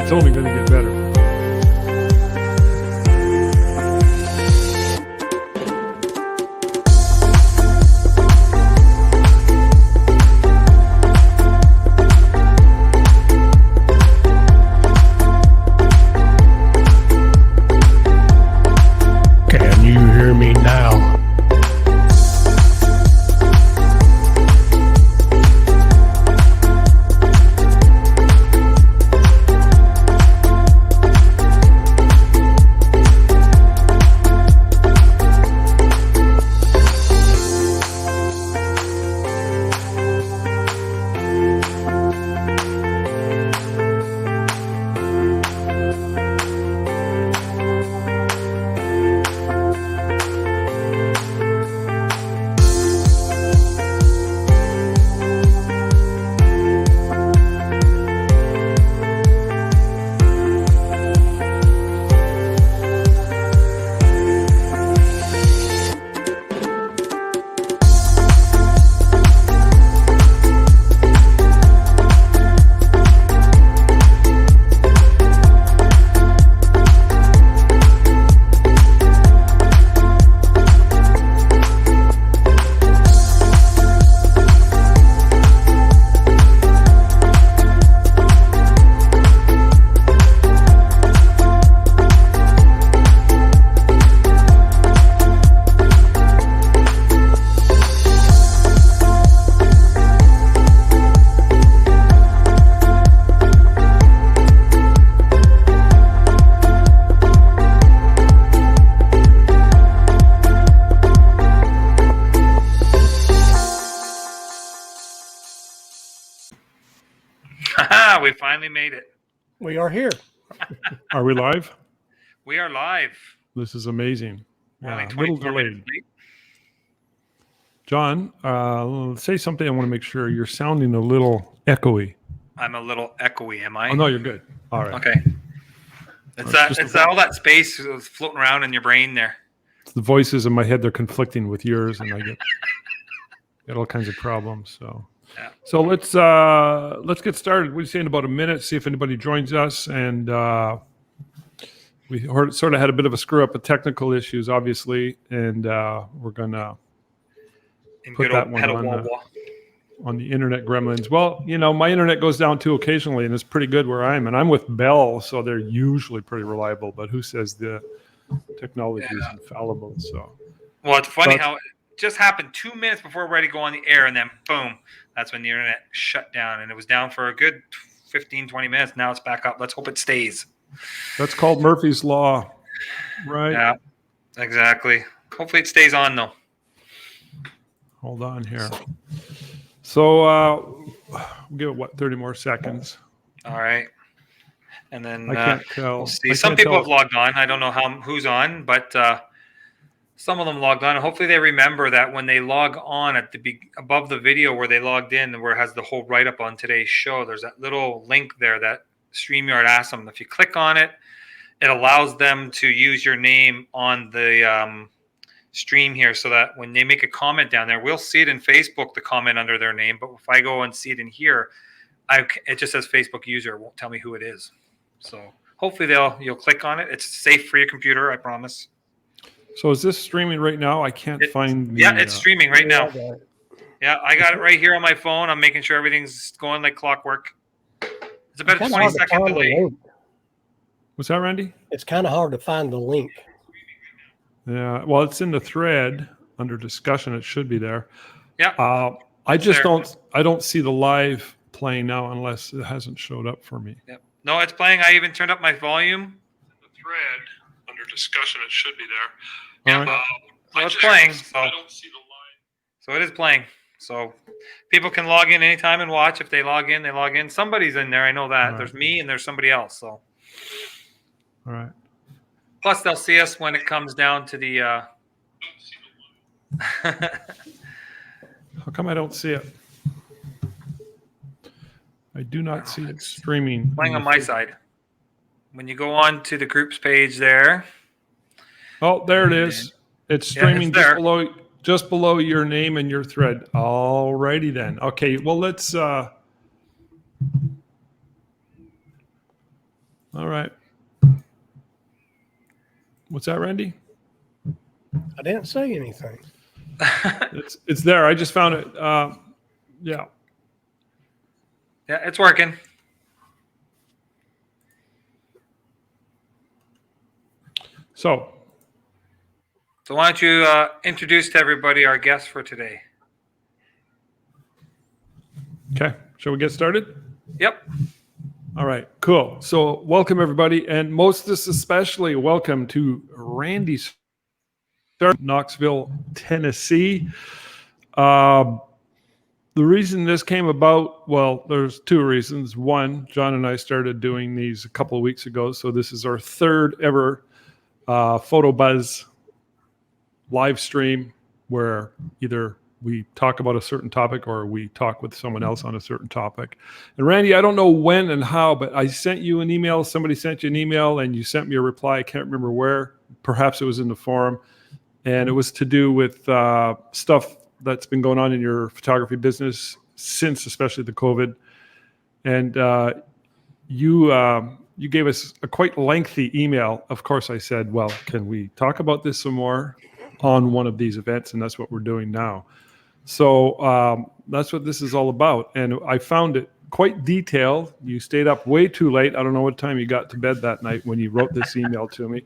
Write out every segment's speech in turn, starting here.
It's only going to get better. Can you hear me now? We finally made it. We are here. Are we live? We are live. This is amazing. We're only Yeah, a little 24 delayed. minutes late. John, say something. I want to make sure you're sounding a little echoey. I'm a little echoey, am I? Oh, no, you're good. All right. Okay. It's all that space floating around in your brain there. The voices in my head, they're conflicting with yours, and I get all kinds of problems. So, Yeah. so let's get started. We say in about a minute, see if anybody joins us, and we sort of had a bit of a screw up of technical issues, obviously, and we're gonna In put good that old one Petawawa. on the internet gremlins. Well, my internet goes down too occasionally, and it's pretty good where I am, and I'm with Bell, so they're usually pretty reliable. But who says the technology is infallible? So, Well, it's funny But- how it just happened 2 minutes before we're ready to go on the air, and then boom, that's when the internet shut down, and it was down for a good 15, 20 minutes. Now it's back up. Let's hope it stays. that's called Murphy's Law, right? Yeah, exactly. Hopefully it stays on, though. Hold on here. So, we'll give it 30 more seconds. All right. And then I can't tell. we'll see. I Some can't people tell. have logged on. I don't know who's on, but some of them logged on. And hopefully they remember that when they log on at above the video where they logged in, where it has the whole write-up on today's show, there's that little link there that StreamYard asks them. If you click on it, it allows them to use your name on the stream here, so that when they make a comment down there, we'll see it in Facebook, the comment under their name. But if I go and see it in here, it just says Facebook user. It won't tell me who it is. So hopefully you'll click on it. It's safe for your computer, I promise. So is this streaming right now? I can't find. Yeah, it's streaming right now. Yeah, Yeah, I got it right here on my phone. I'm making sure everything's going like clockwork. It's about a Kinda 20 hard to second find the delay. link. Was that Randy? It's kind of hard to find the link. Yeah. Well, it's in the thread under discussion. It should be there. Yeah. I just there. I don't see the live playing now unless it hasn't showed up for me. Yep. No, it's playing. I even turned up my volume. The thread under discussion. It should be there. All Yeah. right. So it's playing. So, I don't see the line. so it is playing. So people can log in anytime and watch. If they log in, they log in. Somebody's in there. I know that. Right. There's me and there's somebody else. So All right. plus they'll see us when it comes down to the. How come I don't see it? I do not see it streaming. Playing on my side. When you go on to the groups page there. Oh, there it is. It's Yeah, streaming it's there. just below your name and your thread. Alrighty then. Okay. Well, let's. All right. What's that, Randy? I didn't say anything. It's there. I just found it. Yeah. Yeah, it's working. So So why don't you introduce to everybody our guest for today? okay, shall we get started? Yep. All right, cool. So welcome everybody, and most especially welcome to Randy Sartin, Knoxville, Tennessee. The reason this came about, well, there's two reasons. One, John and I started doing these a couple of weeks ago, so this is our third ever Photo Buzz live stream where either we talk about a certain topic or we talk with someone else on a certain topic. And Randy, I don't know when and how, but I sent you an email. Somebody sent you an email and you sent me a reply. I can't remember where. Perhaps it was in the forum. And it was to do with stuff that's been going on in your photography business since especially the COVID. And you gave us a quite lengthy email. Of course, I said, well, can we talk about this some more on one of these events? And that's what we're doing now. So that's what this is all about. And I found it quite detailed. You stayed up way too late. I don't know what time you got to bed that night when you wrote this email to me.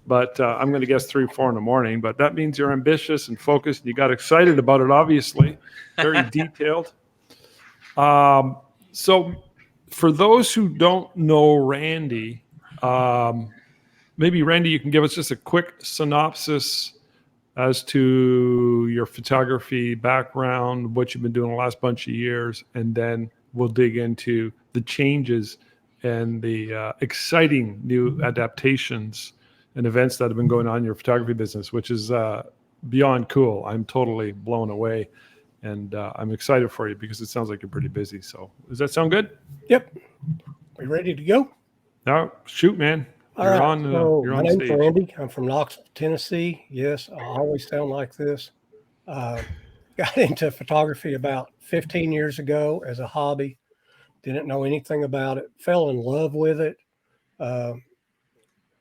But I'm going to guess 3 or 4 in the morning. But that means you're ambitious and focused. You got excited about it, obviously. Very detailed. So for those who don't know Randy, maybe Randy, you can give us just a quick synopsis as to your photography background, what you've been doing the last bunch of years, and then we'll dig into the changes and the exciting new adaptations and events that have been going on in your photography business, which is beyond cool. I'm totally blown away, and I'm excited for you because it sounds like you're pretty busy. So does that sound good? Yep. We ready to go? No, shoot, man. All right. So You're my on name's stage. Randy. I'm from Knoxville, Tennessee. Yes, I always sound like this. Got into photography about 15 years ago as a hobby. Didn't know anything about it. Fell in love with it.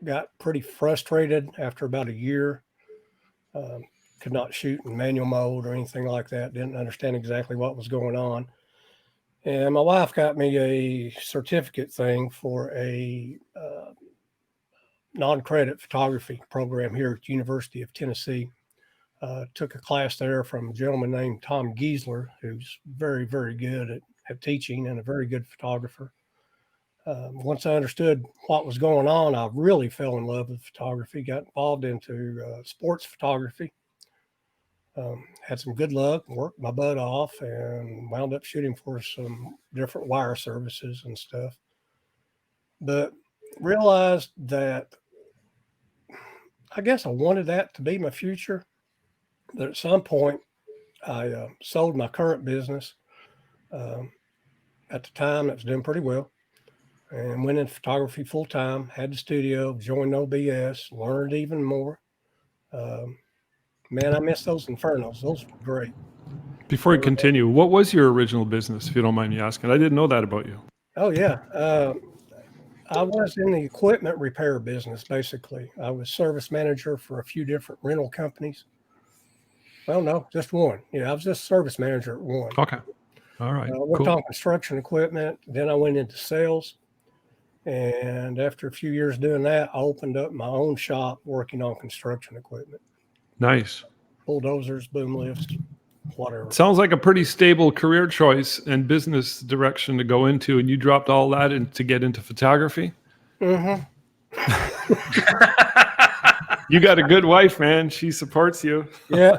Got pretty frustrated after about a year. Could not shoot in manual mode or anything like that. Didn't understand exactly what was going on. And my wife got me a certificate thing for a non-credit photography program here at the University of Tennessee. Took a class there from a gentleman named Tom Giesler, who's very, very good at teaching and a very good photographer. Once I understood what was going on, I really fell in love with photography, got involved into sports photography. Had some good luck, worked my butt off, and wound up shooting for some different wire services and stuff. But realized that I guess I wanted that to be my future. But at some point, I sold my current business. At the time, it was doing pretty well, and went into photography full time. Had the studio, joined NoBS, learned even more. Man, I miss those infernos. Those were great. Before we continue, what was your original business, if you don't mind me asking? I didn't know that about you. Oh, yeah. I was in the equipment repair business, basically. I was service manager for a few different rental companies. Well, no, just one. Yeah, I was just service manager at one. Okay. All right. I worked Cool. on construction equipment. Then I went into sales. And after a few years doing that, I opened up my own shop working on construction equipment. Nice. Bulldozers, boom lifts, whatever. Sounds like a pretty stable career choice and business direction to go into, and you dropped all that to get into photography. Mm-hmm. You got a good wife, man. She supports you. Yeah.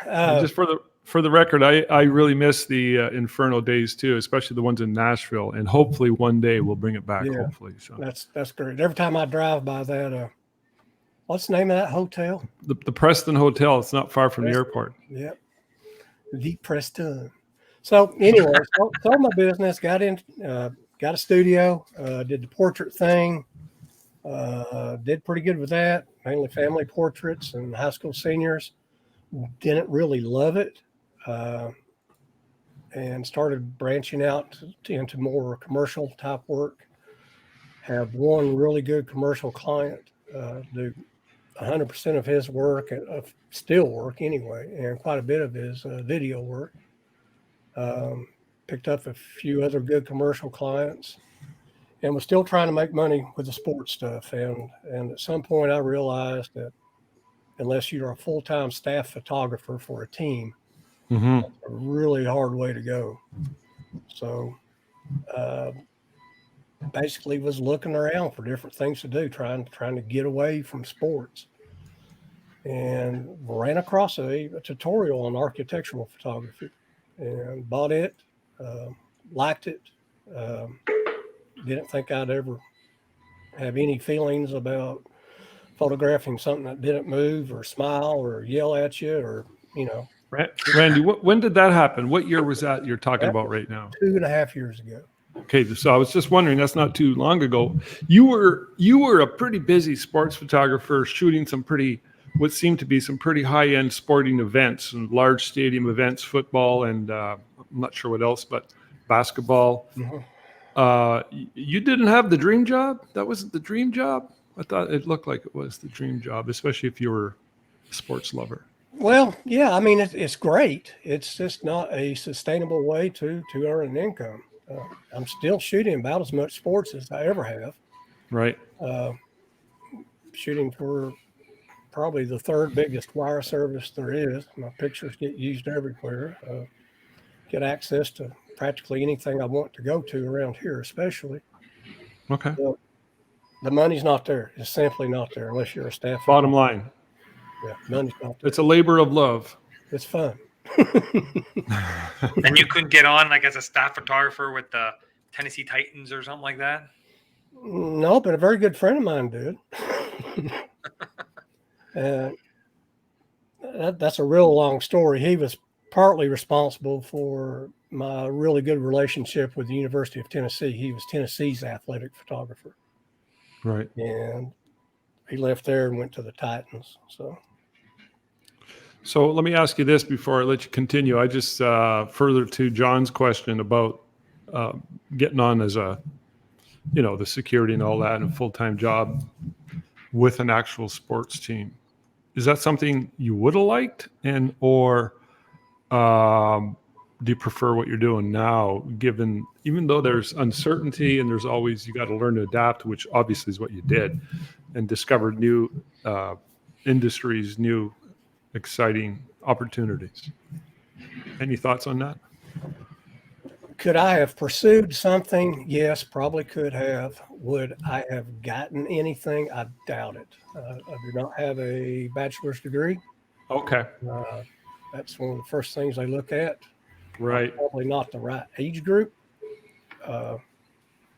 And just for the record, I really miss the Inferno days too, especially the ones in Nashville. And hopefully one day we'll bring it back. Yeah. Hopefully, so That's great. Every time I drive by that, what's the name of that hotel? the Preston Hotel. It's not far from the airport. Yep. The Preston. So anyway, sold my business, got a studio, did the portrait thing, did pretty good with that, mainly family portraits and high school seniors. Didn't really love it, and started branching out into more commercial type work. have one really good commercial client do 100% of his work, of still work anyway, and quite a bit of his video work. Picked up a few other good commercial clients, and was still trying to make money with the sports stuff. And at some point, I realized that unless you're a full-time staff photographer for a team, Mm-hmm. that's a really hard way to go. So basically was looking around for different things to do, trying to get away from sports, and ran across a tutorial on architectural photography and bought it, liked it. Didn't think I'd ever have any feelings about photographing something that didn't move or smile or yell at you, or, you know. Randy, when did that happen? What year was that you're talking That about was right now? 2.5 years ago. Okay, so I was just wondering, that's not too long ago. You were a pretty busy sports photographer, shooting some pretty, what seemed to be some pretty high-end sporting events and large stadium events, football, and I'm not sure what else, but basketball. Mm-hmm. You didn't have the dream job? That wasn't the dream job? I thought it looked like it was the dream job, especially if you were a sports lover. Well, yeah, I mean, it's great. It's just not a sustainable way to earn an income. I'm still shooting about as much sports as I ever have. Right. Shooting for probably the third biggest wire service there is. My pictures get used everywhere. Get access to practically anything I want to go to around here, especially. Okay. But the money's not there. It's simply not there unless you're a staff. Bottom line, Yeah, money's not there. it's a labor of love. It's fun. And you couldn't get on like as a staff photographer with the Tennessee Titans or something like that? No, but a very good friend of mine did. That's a real long story. He was partly responsible for my really good relationship with the University of Tennessee. He was Tennessee's athletic photographer. Right. And he left there and went to the Titans. So let me ask you this before I let you continue. I just further to John's question about getting on as a, the security and all that and a full-time job with an actual sports team. Is that something you would have liked, or do you prefer what you're doing now, even though there's uncertainty and there's always, you got to learn to adapt, which obviously is what you did, and discover new industries, new exciting opportunities. Any thoughts on that? Could I have pursued something? Yes, probably could have. Would I have gotten anything? I doubt it. I do not have a bachelor's degree. Okay. That's one of the first things I look at. Right. Probably not the right age group.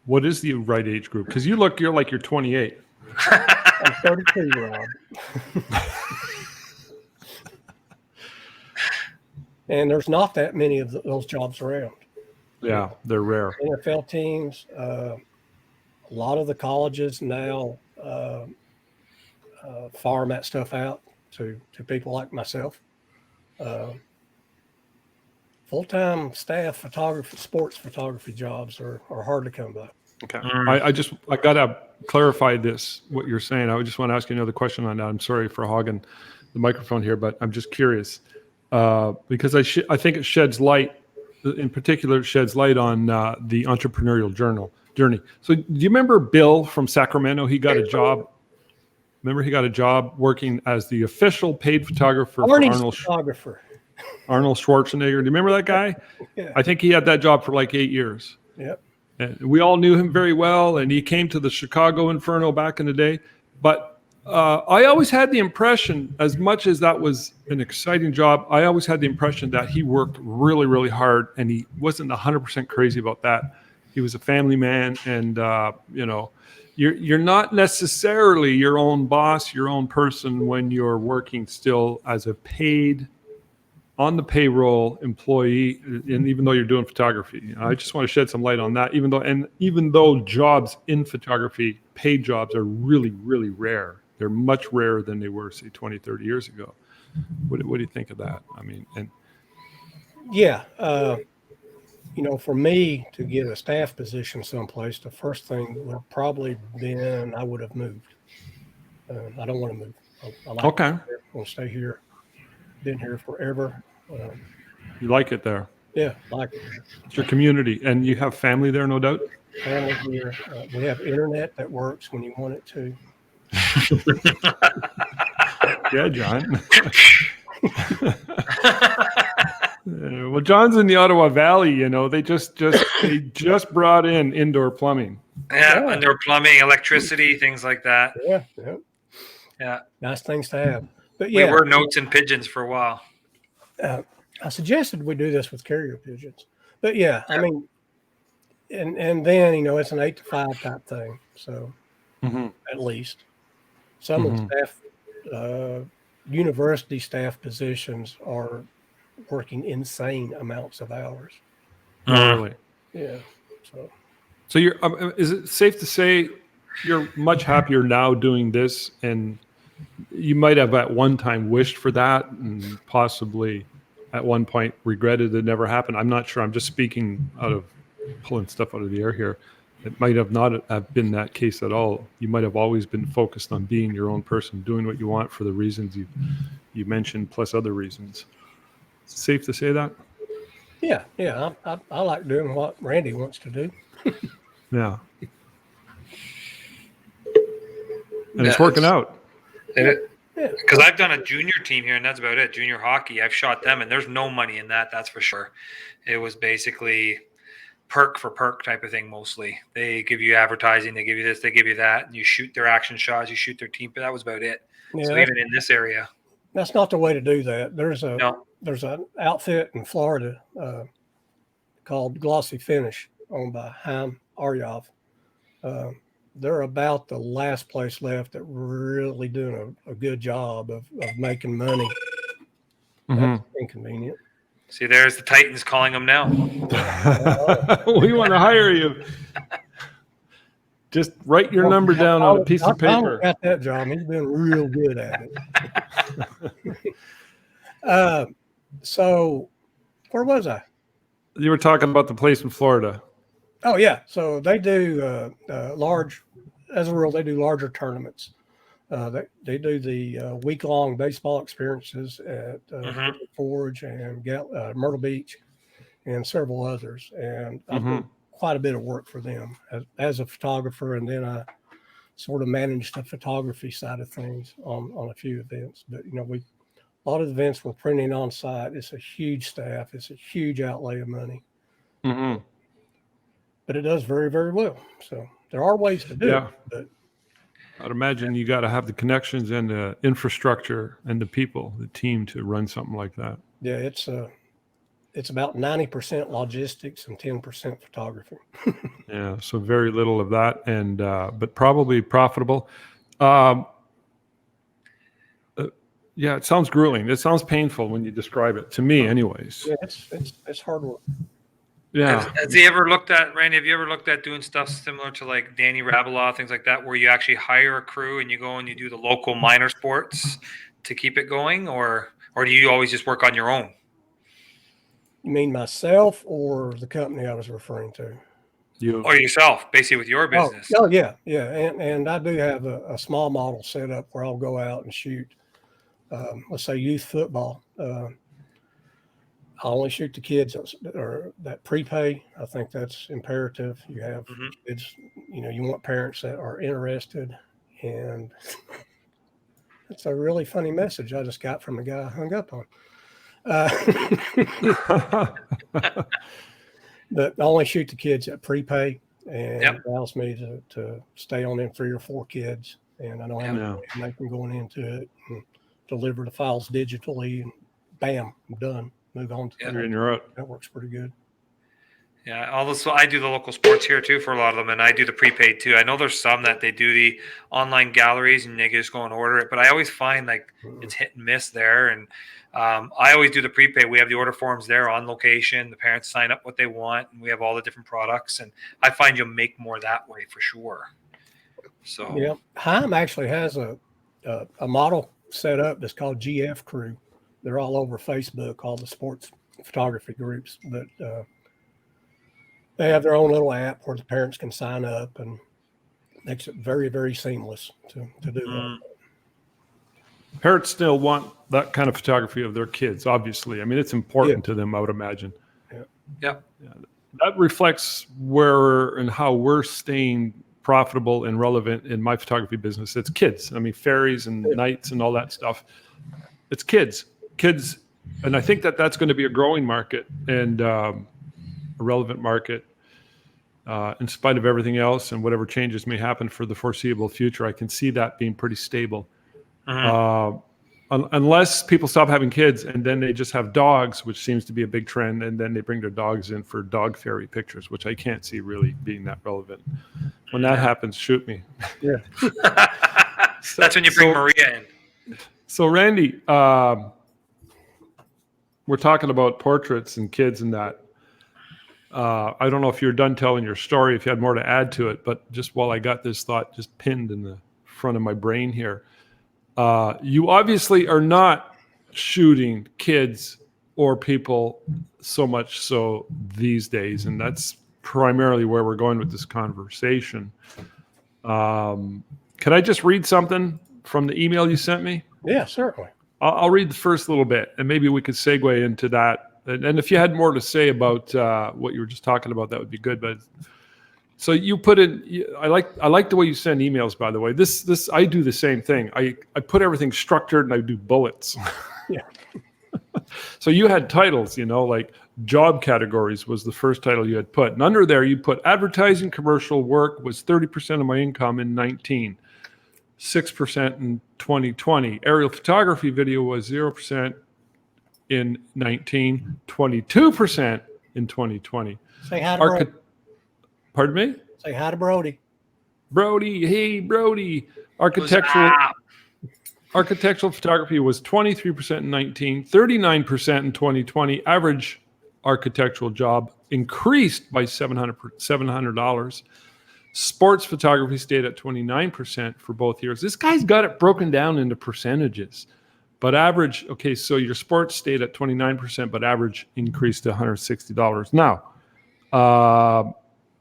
What is the right age group? Because you're like you're 28. I'm 32, Rob. And there's not that many of those jobs around. Yeah, they're rare. NFL teams, a lot of the colleges now farm that stuff out to people like myself. Full-time staff photography, sports photography jobs are hard to come by. Okay. I got to clarify this, what you're saying. I just want to ask you another question on that. I'm sorry for hogging the microphone here, but I'm just curious because I think it sheds light, in particular, it sheds light on the entrepreneurial journey. So do you remember Bill from Sacramento? He got a job. Remember, he got a job working as the official paid photographer for Arnold Schwarzenegger. Do you remember that guy? Yeah. I think he had that job for like 8 years. Yep. And we all knew him very well, and he came to the Chicago Inferno back in the day. But I always had the impression, as much as that was an exciting job, I always had the impression that he worked really, really hard, and he wasn't 100% crazy about that. He was a family man, and you're not necessarily your own boss, your own person when you're working still as a paid, on the payroll employee, and even though you're doing photography. I just want to shed some light on that, even though jobs in photography, paid jobs, are really, really rare. They're much rarer than they were, say, 20, 30 years ago. What do you think of that? I mean, yeah, For me to get a staff position someplace, the first thing would probably been I would have moved. I don't want to move. I like Okay. it here. I want to stay here. Been here forever. You like it there. Yeah, like it here. It's your community, and you have family there, no doubt. Family here. We have internet that works when you want it to. Yeah, John. Well, John's in the Ottawa Valley. They just brought in indoor plumbing. Yeah, indoor plumbing, electricity, things like that. Yeah. Yeah. Nice things to have. But We yeah, were notes and pigeons for a while. I suggested we do this with carrier pigeons. But yeah, I mean, and then it's an 8 to 5 type thing. So at least some of the staff, university staff positions are working insane amounts of hours. Really? Yeah. So you're. Is it safe to say you're much happier now doing this, and you might have at one time wished for that, and possibly at one point regretted it never happened? I'm not sure. I'm just speaking pulling stuff out of the air here. It might have not have been that case at all. You might have always been focused on being your own person, doing what you want for the reasons you mentioned, plus other reasons. Safe to say that? Yeah. I like doing what Randy wants to do. Yeah. And it's working out. Because I've done a junior team here, and that's about it. Junior hockey, I've shot them, and there's no money in that. That's for sure. It was basically perk for perk type of thing mostly. They give you advertising, they give you this, they give you that, and you shoot their action shots, you shoot their team. But that was about it. Yeah, so even in this area, that's not the way to do that. There's an outfit in Florida called Glossy Finish, owned by Haim Aryov. They're about the last place left that really doing a good job of making money. That's inconvenient. See, there's the Titans calling them now. We want to hire you. Just write your number down on a piece of paper. Got that job. He's been real good at it. So where was I? You were talking about the place in Florida. Oh yeah. So they do large, as a rule, they do larger tournaments. They do the week-long baseball experiences at Forge and Myrtle Beach and several others. And I do quite a bit of work for them as a photographer. And then I sort of managed the photography side of things on a few events. But, a lot of events we're printing on site. It's a huge staff. It's a huge outlay of money. But it does very, very well. So there are ways to do it. But I'd imagine you got to have the connections and the infrastructure and the people, the team to run something like that. Yeah, it's about 90% logistics and 10% photography. Yeah, so very little of that, and but probably profitable. Yeah, it sounds grueling. It sounds painful when you describe it to me, anyways. Yeah, it's hard work. Yeah. Has he ever looked at, Randy, have you ever looked at doing stuff similar to like Danny Rabeloff, things like that, where you actually hire a crew and you go and you do the local minor sports to keep it going, or do you always just work on your own? You mean myself or the company I was referring to? You or yourself, basically with your business? Oh yeah. And I do have a small model set up where I'll go out and shoot, let's say youth football. I only shoot the kids that prepay. I think that's imperative. You have kids, you want parents that are interested. And it's a really funny message I just got from a guy I hung up on. But I only shoot the kids that prepay, and it allows me to stay on them 3 or 4 kids. And I don't have to make them going into it and deliver the files digitally, and bam, I'm done. Move on to that works pretty good. Yeah, also I do the local sports here too for a lot of them, and I do the prepaid too. I know there's some that they do the online galleries and they just go and order it, but I always find like it's hit and miss there. And I always do the prepaid. We have the order forms there on location. The parents sign up what they want, and we have all the different products. And I find you'll make more that way for sure. So yeah, Haim actually has a model set up that's called GF Crew. They're all over Facebook, all the sports photography groups. But They have their own little app where the parents can sign up, and makes it very, very seamless to do that. Parents still want that kind of photography of their kids, obviously. I mean, it's important to them, I would imagine. Yep. That reflects where and how we're staying profitable and relevant in my photography business. It's kids. I mean, fairies and nights and all that stuff. It's kids. And I think that that's going to be a growing market and a relevant market. In spite of everything else and whatever changes may happen for the foreseeable future, I can see that being pretty stable. Unless people stop having kids and then they just have dogs, which seems to be a big trend, and then they bring their dogs in for dog fairy pictures, which I can't see really being that relevant. When that happens, shoot me. Yeah. That's when you bring Maria in. So Randy, we're talking about portraits and kids and that. I don't know if you're done telling your story, if you had more to add to it, but just while I got this thought just pinned in the front of my brain here, you obviously are not shooting kids or people so much so these days, and that's primarily where we're going with this conversation. Could I just read something from the email you sent me? Yeah, certainly. I'll read the first little bit, and maybe we could segue into that. And if you had more to say about what you were just talking about, that would be good. But so you put in. I like the way you send emails. By the way, this I do the same thing. I put everything structured and I do bullets. Yeah. So you had titles, like job categories was the first title you had put, and under there you put advertising commercial work was 30% of my income in 19, 6% in 2020. Aerial photography video was 0%. In 19, 22% in 2020. Say hi to Brody. Pardon me? Say hi to Brody. Brody, hey, Brody. Architectural photography was 23% in 19, 39% in 2020. Average architectural job increased by $700. Sports photography stayed at 29% for both years. This guy's got it broken down into percentages. But average, okay, so your sports stayed at 29%, but average increased to $160. Now,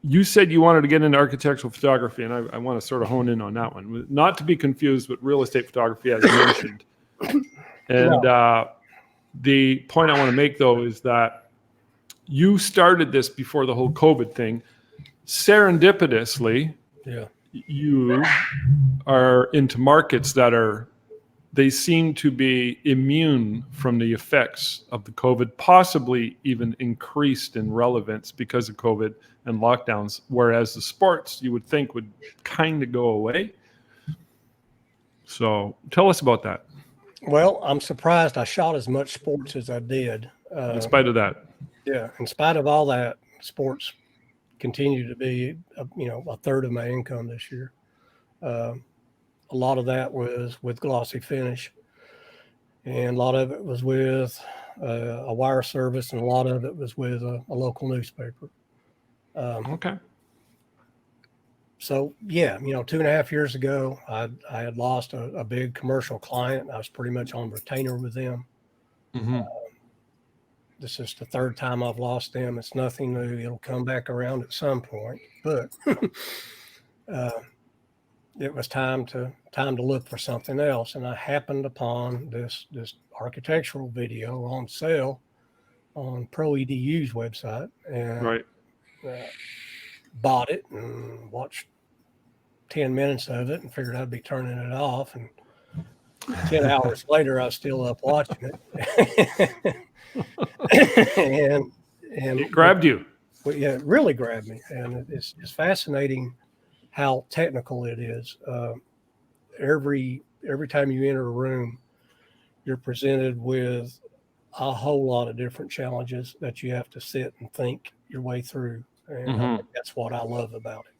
you said you wanted to get into architectural photography, and I want to sort of hone in on that one. Not to be confused with real estate photography, as mentioned. And the point I want to make, though, is that you started this before the whole COVID thing. Serendipitously, you are into markets that they seem to be immune from the effects of the COVID, possibly even increased in relevance because of COVID and lockdowns, whereas the sports you would think would kind of go away. So tell us about that. Well, I'm surprised I shot as much sports as I did. In spite of that. Yeah, in spite of all that, sports continue to be, a third of my income this year. A lot of that was with glossy finish, and a lot of it was with a wire service, and a lot of it was with a local newspaper. Okay. So, yeah, 2.5 years ago, I had lost a big commercial client. I was pretty much on retainer with them. Mm-hmm. This is the third time I've lost them. It's nothing new. It'll come back around at some point, but it was time to look for something else. And I happened upon this architectural video on sale on ProEDU's website, and bought it and watched 10 minutes of it and figured I'd be turning it off. And 10 hours later, I was still up watching it. and it grabbed you. Yeah, it really grabbed me. And it's fascinating how technical it is. Every time you enter a room, you're presented with a whole lot of different challenges that you have to sit and think your way through. And I think that's what I love about it.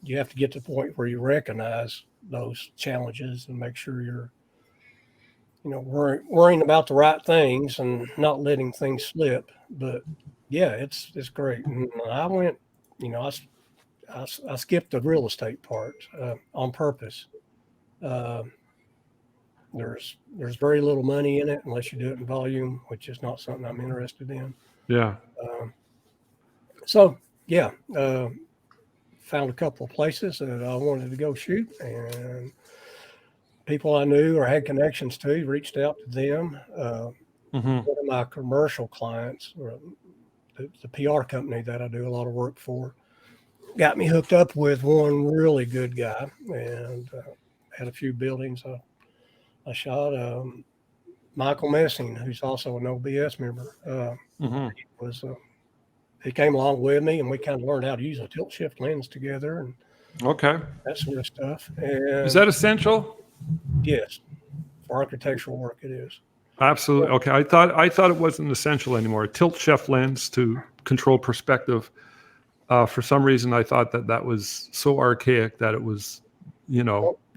You have to get to the point where you recognize those challenges and make sure you're, worrying about the right things and not letting things slip. But yeah, it's great. And I went, I skipped the real estate part on purpose. There's very little money in it unless you do it in volume, which is not something I'm interested in. Yeah. So yeah, found a couple of places that I wanted to go shoot, and people I knew or had connections to reached out to them. One of my commercial clients, or the PR company that I do a lot of work for, got me hooked up with one really good guy, and had a few buildings I shot. Michael Messing, who's also an NoBS member, he came along with me, and we kind of learned how to use a tilt shift lens together and Okay. that sort of stuff. And Is that essential? yes, for architectural work, it is. Absolutely. Okay. I thought it wasn't essential anymore. A tilt shift lens to control perspective. For some reason, I thought that was so archaic that it was,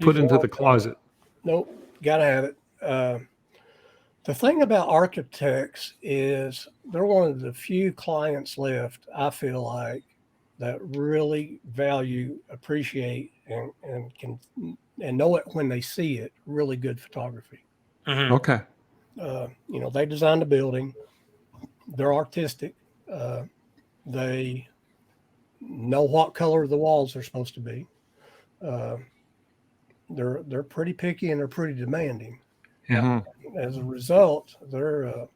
put into the closet. Nope, gotta have it. The thing about architects is they're one of the few clients left, I feel like, that really value, appreciate, and can and know it when they see it. Really good photography. Okay. They designed the building. They're artistic. They know what color the walls are supposed to be. They're pretty picky and they're pretty demanding. Yeah. As a result, they're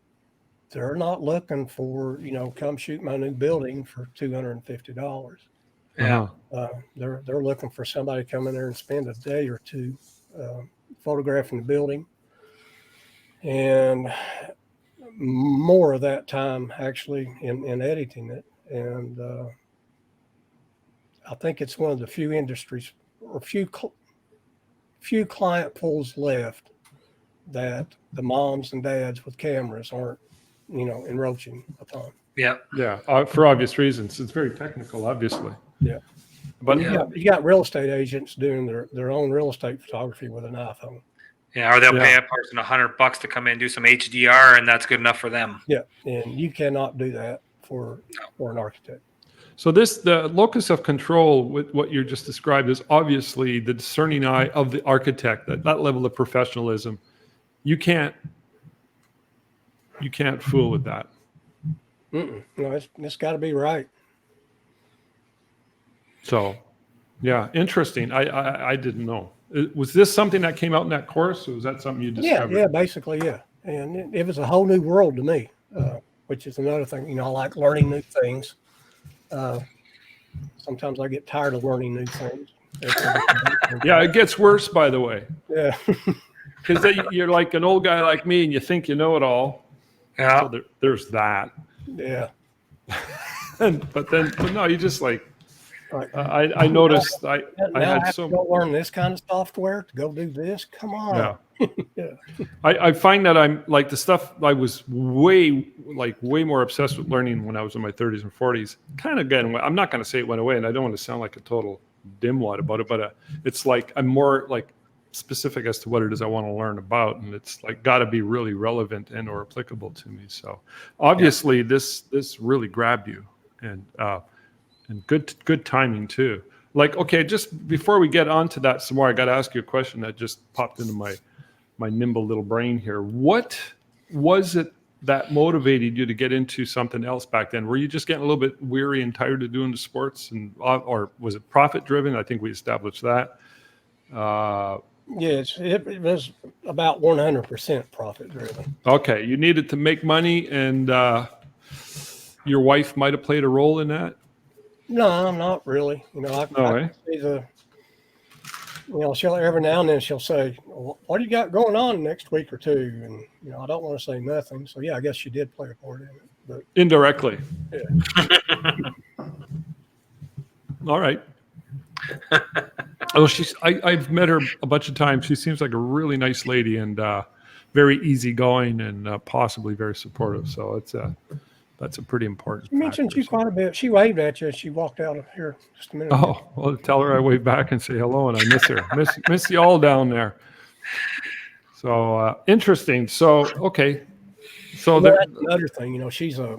not looking for, come shoot my new building for $250. Yeah. They're looking for somebody to come in there and spend a day or two photographing the building, and more of that time actually in editing it. And I think it's one of the few industries or few client pools left that the moms and dads with cameras aren't, encroaching upon. Yeah. Yeah. For obvious reasons. It's very technical, obviously. Yeah. But you got real estate agents doing their own real estate photography with an iPhone. Yeah. Or they'll pay a person $100 to come in and do some HDR, and that's good enough for them. Yeah. And you cannot do that for an architect. So the locus of control with what you just described is obviously the discerning eye of the architect, that level of professionalism. You can't fool with that. No, it's got to be right. So, yeah, interesting. I didn't know. Was this something that came out in that course, or was that something you discovered? Yeah, basically, yeah. And it was a whole new world to me, which is another thing. I like learning new things. Sometimes I get tired of learning new things. Yeah, it gets worse, by the way. Yeah. Because you're like an old guy like me, and you think you know it all. Yeah. So there's that. Yeah. But no, you just like. Right. I noticed. I had to go learn this kind of software to go do this. Come on. Yeah. Yeah. I find that I'm like the stuff I was way more obsessed with learning when I was in my 30s and 40s. Kind of again, I'm not going to say it went away, and I don't want to sound like a total dimwat about it, but it's like I'm more like specific as to what it is I want to learn about, and it's like got to be really relevant and or applicable to me. So obviously this really grabbed you, and good timing too. Like, okay, just before we get on to that some more, I got to ask you a question that just popped into my nimble little brain here. What was it that motivated you to get into something else back then? Were you just getting a little bit weary and tired of doing the sports, or was it profit driven? I think we established that. Yes, it was about 100% profit driven. Okay, you needed to make money, and your wife might have played a role in that. No, not really. I can see she'll every now and then she'll say, well, "What do you got going on next week or two?" And I don't want to say nothing. So yeah, I guess she did play a part in it, but indirectly. Yeah. All right. Oh, I've met her a bunch of times. She seems like a really nice lady and very easygoing and possibly very supportive. So that's a pretty important. She mentioned you quite a bit. She waved at you as she walked out of here just a minute ago. Oh, well, tell her I wave back and say hello, and I miss her. miss you all down there. So interesting. So okay. So that's another thing. She's a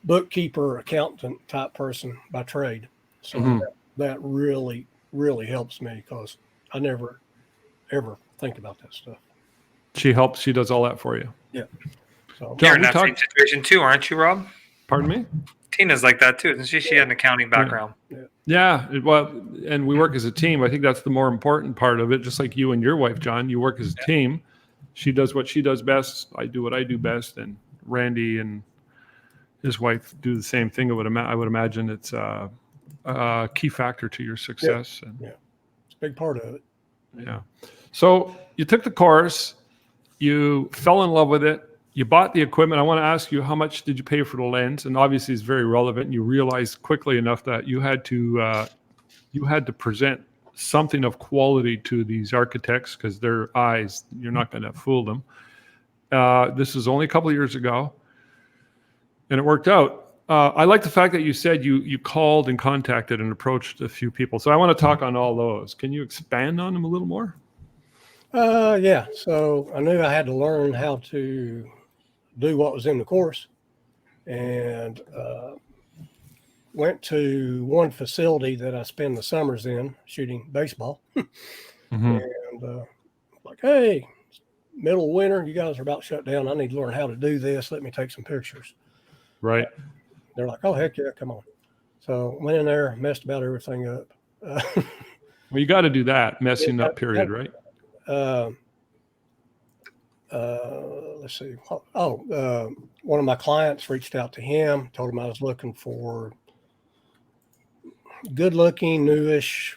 bookkeeper, accountant type person by trade. So that really, really helps me because I never, ever think about that stuff. She helps. She does all that for you. Yeah. So, You're in that same situation too, aren't you, Rob? Pardon me? Tina's like that too, isn't she? She had an accounting background. Yeah, well, and we work as a team. I think that's the more important part of it. Just like you and your wife, John, you work as a team. She does what she does best. I do what I do best, and Randy and his wife do the same thing. I would imagine it's a key factor to your success. And, It's a big part of it. yeah. So you took the course, you fell in love with it, you bought the equipment. I want to ask you, how much did you pay for the lens? And obviously, it's very relevant. You realized quickly enough that you had to present something of quality to these architects because their eyes, you're not going to fool them. This is only a couple of years ago, and it worked out. I like the fact that you said you called and contacted and approached a few people. So I want to talk on all those. Can you expand on them a little more? Yeah. So I knew I had to learn how to do what was in the course, and went to one facility that I spend the summers in shooting baseball. And like, hey, middle of winter, you guys are about shut down. I need to learn how to do this. Let me take some pictures. Right. They're like, oh, heck yeah, come on. So went in there, messed about everything up. Well, you got to do that, messing up period, right? Let's see. One of my clients reached out to him, told him I was looking for good looking, newish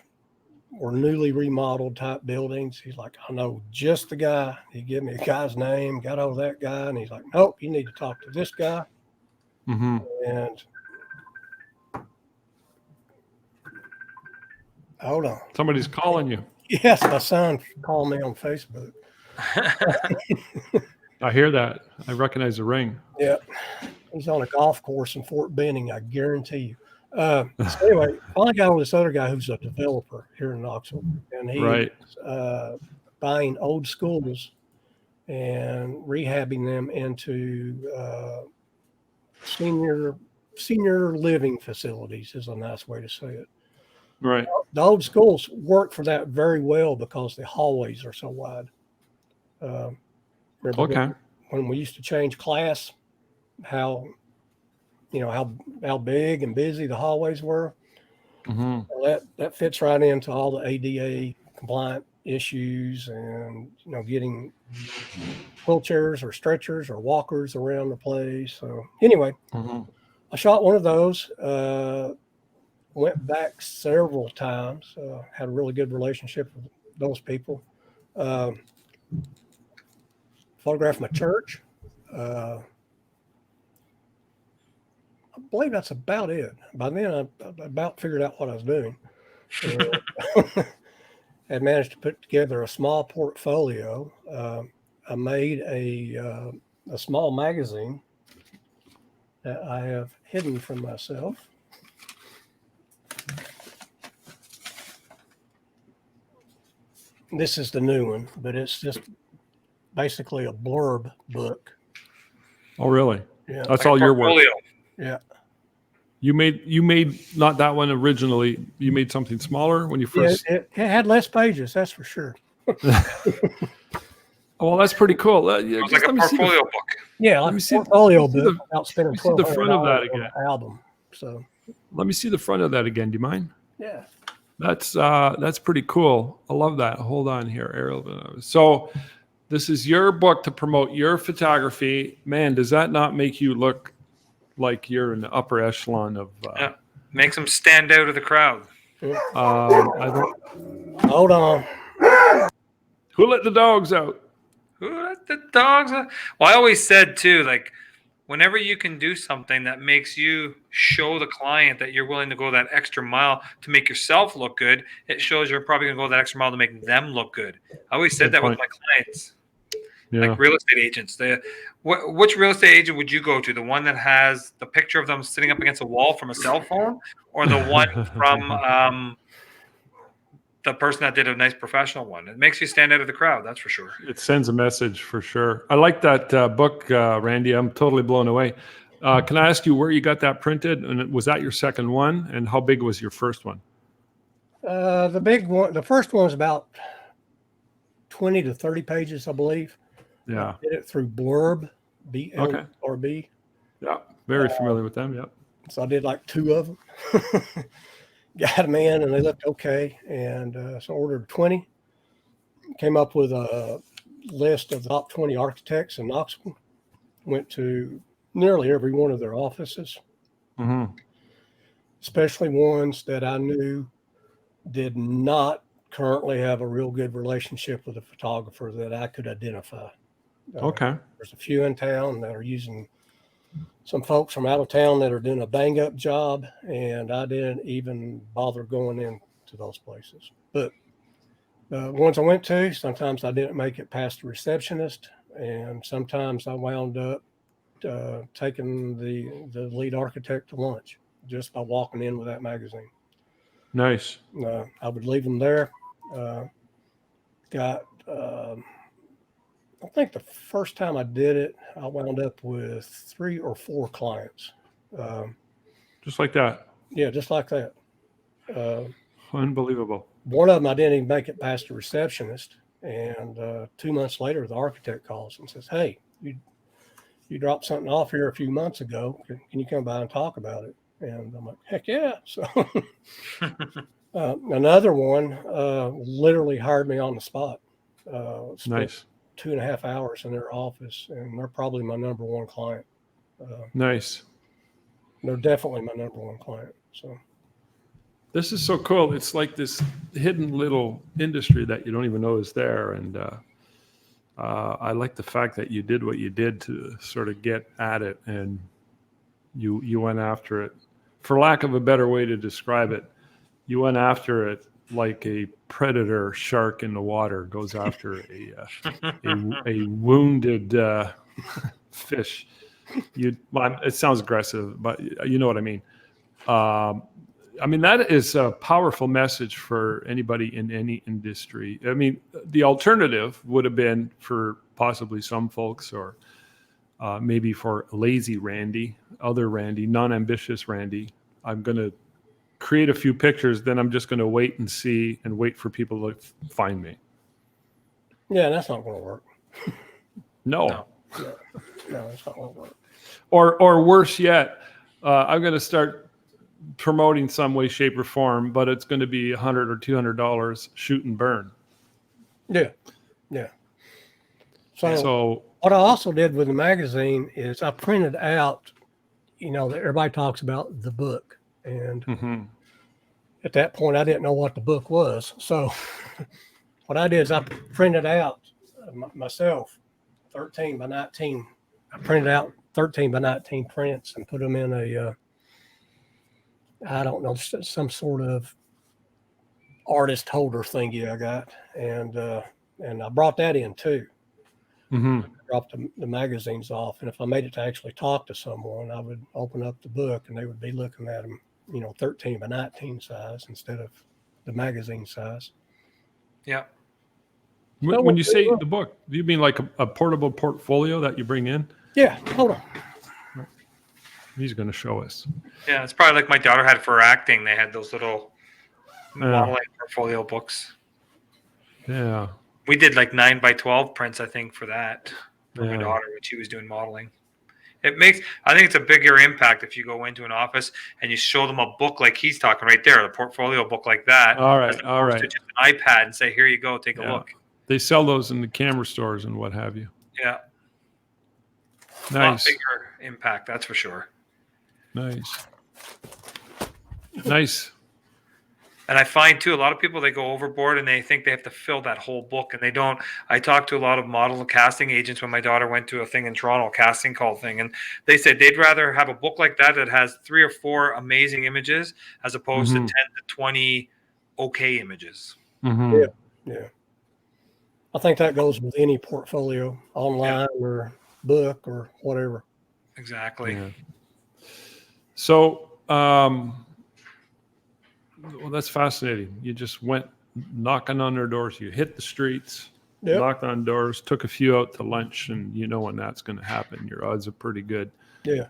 or newly remodeled type buildings. He's like, I know just the guy. He gave me a guy's name, got over that guy. And he's like, nope, you need to talk to this guy. And hold on. Somebody's calling you. Yes, my son called me on Facebook. I hear that. I recognize the ring. Yeah. He's on a golf course in Fort Benning, I guarantee you. So anyway, I got with this other guy who's a developer here in Knoxville, and he's buying old schools and rehabbing them into senior living facilities is a nice way to say it. Right. The old schools work for that very well because the hallways are so wide. Remember when we used to change class, how big and busy the hallways were. Well, that fits right into all the ADA compliant issues, and getting wheelchairs or stretchers or walkers around the place. So anyway, I shot one of those. Went back several times. Had a really good relationship with those people. Photographed my church. I believe that's about it. By then, I about figured out what I was doing. Had managed to put together a small portfolio. I made a small magazine that I have hidden from myself. This is the new one, but it's just basically a blurb book. Oh, really? Yeah. That's all your work. Yeah. You made not that one originally. You made something smaller when you first. Yeah, it had less pages, that's for sure. Well, that's pretty cool. It's like a portfolio book. Yeah, let me see portfolio book without spending the front of that again. Album. So let me see the front of that again. Do you mind? Yeah. That's pretty cool. I love that. Hold on here, Ariel. So this is your book to promote your photography. Man, does that not make you look like you're in the upper echelon of makes them stand out of the crowd. Hold on. Who let the dogs out? Who let the dogs out? Well, I always said too, like, whenever you can do something that makes you show the client that you're willing to go that extra mile to make yourself look good, it shows you're probably going to go that extra mile to make them look good. I always said that with my clients. Like real estate agents. Which real estate agent would you go to? The one that has the picture of them sitting up against a wall from a cell phone, or the one from the person that did a nice professional one? It makes you stand out of the crowd, that's for sure. It sends a message for sure. I like that book, Randy. I'm totally blown away. Can I ask you where you got that printed? And was that your second one? And how big was your first one? The big one, the first one was about 20 to 30 pages, I believe. Yeah. I did it through Blurb, B-L-R-B. Yeah, very familiar with them. Yeah. So I did like 2 of them. Got them in, and they looked okay. And so I ordered 20. Came up with a list of the top 20 architects in Knoxville. Went to nearly every one of their offices, especially ones that I knew did not currently have a real good relationship with a photographer that I could identify. Okay. There's a few in town that are using some folks from out of town that are doing a bang up job, and I didn't even bother going into those places. But the ones I went to, sometimes I didn't make it past the receptionist, and sometimes I wound up taking the lead architect to lunch just by walking in with that magazine. Nice. I would leave them there. I think the first time I did it, I wound up with 3 or 4 clients. Just like that. Yeah, just like that. Unbelievable. One of them, I didn't even make it past the receptionist. And 2 months later, the architect calls and says, "Hey, you dropped something off here a few months ago. Can you come by and talk about it?" And I'm like, "Heck yeah." So another one literally hired me on the spot. Nice. 2.5 hours in their office, and they're probably my number 1 client. Nice. They're definitely my number 1 client. So this is so cool. It's like this hidden little industry that you don't even know is there. And I like the fact that you did what you did to sort of get at it, and you went after it. For lack of a better way to describe it, you went after it like a predator shark in the water goes after a wounded fish. It sounds aggressive, but you know what I mean. I mean, that is a powerful message for anybody in any industry. I mean, the alternative would have been for possibly some folks, or maybe for lazy Randy, other Randy, non-ambitious Randy. I'm going to create a few pictures, then I'm just going to wait and see and wait for people to find me. Yeah, that's not going to work. No, that's not going to work. Or worse yet, I'm going to start promoting some way, shape, or form, but it's going to be $100 or $200 shoot and burn. Yeah. So what I also did with the magazine is I printed out, that everybody talks about the book. And at that point, I didn't know what the book was. So what I did is I printed out myself 13 by 19. I printed out 13 by 19 prints and put them in I don't know, some sort of artist holder thingy I got. And I brought that in too. I dropped the magazines off. And if I made it to actually talk to someone, I would open up the book and they would be looking at them, 13 by 19 size instead of the magazine size. Yeah. When you say the book, do you mean like a portable portfolio that you bring in? Yeah. Hold on. He's going to show us. Yeah, it's probably like my daughter had for acting. They had those little modeling portfolio books. Yeah. We did like 9 by 12 prints, I think, for that for my daughter when she was doing modeling. I think it's a bigger impact if you go into an office and you show them a book like he's talking right there, the portfolio book like that. All right. To just an iPad and say, "Here you go, take a look." They sell those in the camera stores and what have you. Yeah. Nice. A lot bigger impact, that's for sure. Nice. And I find too, a lot of people, they go overboard and they think they have to fill that whole book, and they don't. I talked to a lot of model and casting agents when my daughter went to a thing in Toronto, a casting call thing, and they said they'd rather have a book like that has 3 or 4 amazing images as opposed to 10 to 20 okay images. Yeah. I think that goes with any portfolio, online or book or whatever. Exactly. Yeah. So, well, that's fascinating. You just went knocking on their doors. You hit the streets, knocked on doors, took a few out to lunch, and when that's going to happen. Your odds are pretty good. Yeah.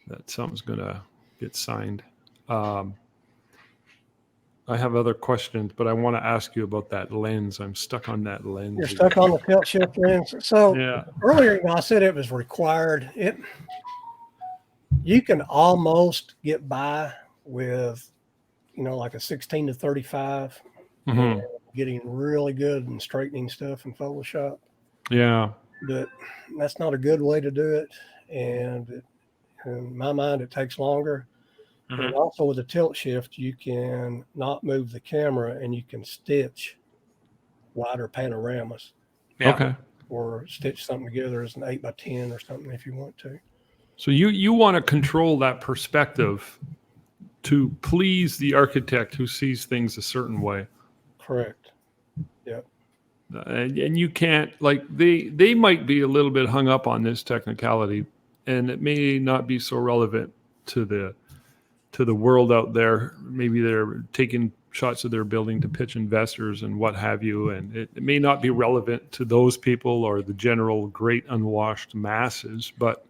That something's going to get signed. I have other questions, but I want to ask you about that lens. I'm stuck on that lens. You're stuck on the tilt shift lens. So Yeah. earlier, I said it was required. You can almost get by with, like a 16 to 35, Mm-hmm. getting really good and straightening stuff in Photoshop. Yeah. But that's not a good way to do it. And in my mind, it takes longer. Mm-hmm. And also with a tilt shift, you can not move the camera and you can stitch wider panoramas. Yeah. Okay. Or stitch something together as an 8x10 or something if you want to. So you want to control that perspective to please the architect who sees things a certain way. Correct. Yep. And you can't, like, they might be a little bit hung up on this technicality, and it may not be so relevant to the world out there. Maybe they're taking shots of their building to pitch investors and what have you, and it may not be relevant to those people or the general great unwashed masses, but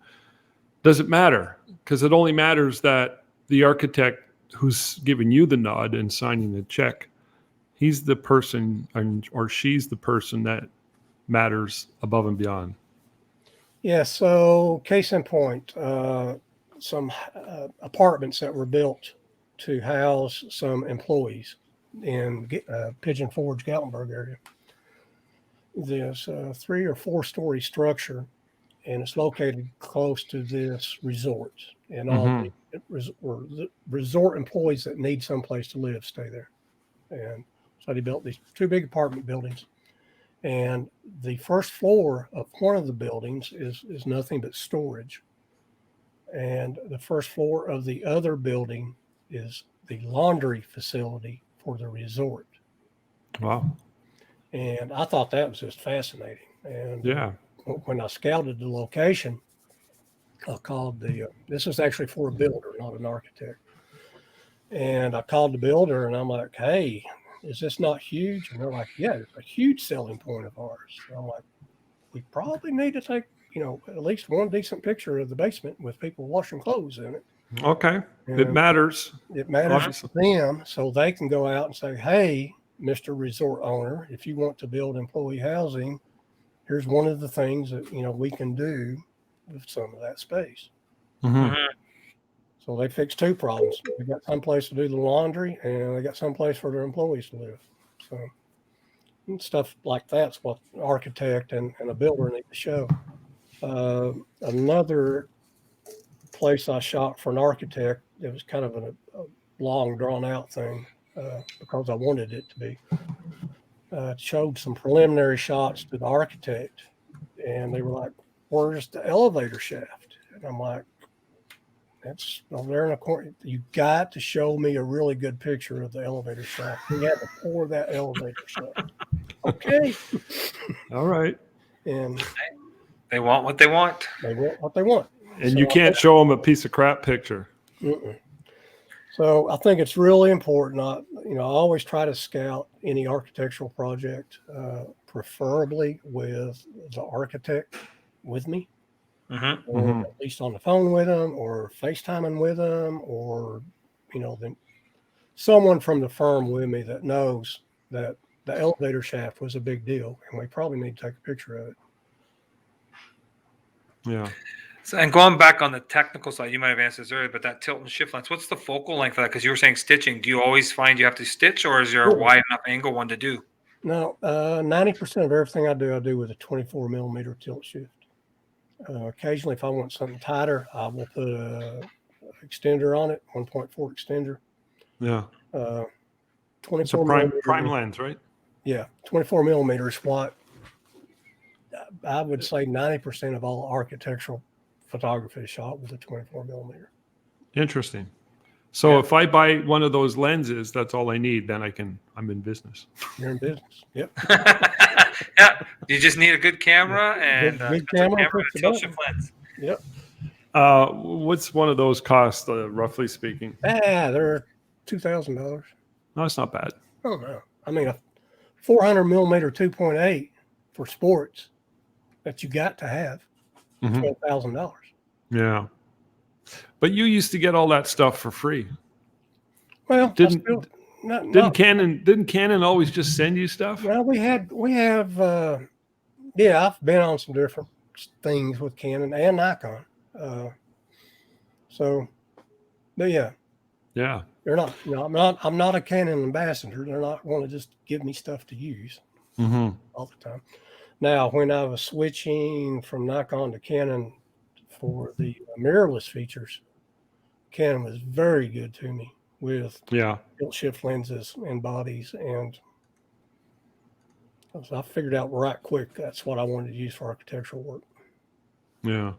does it matter? Because it only matters that the architect who's giving you the nod and signing the check, he's the person or she's the person that matters above and beyond. Yeah. So case in point, some apartments that were built to house some employees in Pigeon Forge, Gatlinburg area. This 3 or 4 story structure, and it's located close to this resort. And all the resort employees that need someplace to live stay there. And so they built these 2 big apartment buildings. And the first floor of one of the buildings is nothing but storage. And the first floor of the other building is the laundry facility for the resort. Wow. And I thought that was just fascinating. And Yeah. when I scouted the location, I called this is actually for a builder, not an architect. And I called the builder and I'm like, hey, is this not huge? And they're like, yeah, it's a huge selling point of ours. And I'm like, we probably need to take, at least one decent picture of the basement with people washing clothes in it. Okay. And It matters. it matters Obviously. to them, so they can go out and say, hey, Mr. Resort owner, if you want to build employee housing, here's one of the things that, we can do with some of that space. Mm-hmm. So they fixed 2 problems. They got someplace to do the laundry and they got someplace for their employees to live. So stuff like that's what an architect and a builder need to show. Another place I shot for an architect, it was kind of a long drawn out thing because I wanted it to be. Showed some preliminary shots to the architect and they were like, where's the elevator shaft? And I'm like, that's over there in the corner. You got to show me a really good picture of the elevator shaft. We had to pour that elevator shaft. Okay. All right. And They want what they want. they want what they want. And you can't show them a piece of crap picture. So I think it's really important. I always try to scout any architectural project, preferably with the architect with me. Or at least on the phone with them or FaceTiming with them or, then someone from the firm with me that knows that the elevator shaft was a big deal and we probably need to take a picture of it. Yeah. So, and going back on the technical side, you might have answered this earlier, but that tilt and shift lens, what's the focal length of that? Because you were saying stitching. Do you always find you have to stitch or is there a wide enough angle one to do? No, 90% of everything I do with a 24 millimeter tilt shift. Occasionally, if I want something tighter, I will put a extender on it, 1.4 extender. Yeah. 24 It's a prime lens, right? Yeah, 24 millimeters. What I would say 90% of all architectural photography is shot with a 24 millimeter. Interesting. So if I buy one of those lenses, that's all I need. Then I'm in business. You're in business. Yep. Yeah. You just need a good camera and good camera and a tilt shift lens. Yep. What's one of those cost, roughly speaking? They're $2,000. No, it's not bad. Oh no. I mean, a 400 millimeter 2.8 for sports that you got to have $12,000. Yeah. But you used to get all that stuff for free. Well, Didn't Canon always just send you stuff? Well, we have I've been on some different things with Canon and Nikon. So, but yeah, Yeah. they're not. I'm not a Canon ambassador. They're not going to just give me stuff to use Mm-hmm. all the time. Now, when I was switching from Nikon to Canon for the mirrorless features, Canon was very good to me with Yeah. tilt shift lenses and bodies, and so I figured out right quick that's what I wanted to use for architectural work. Yeah.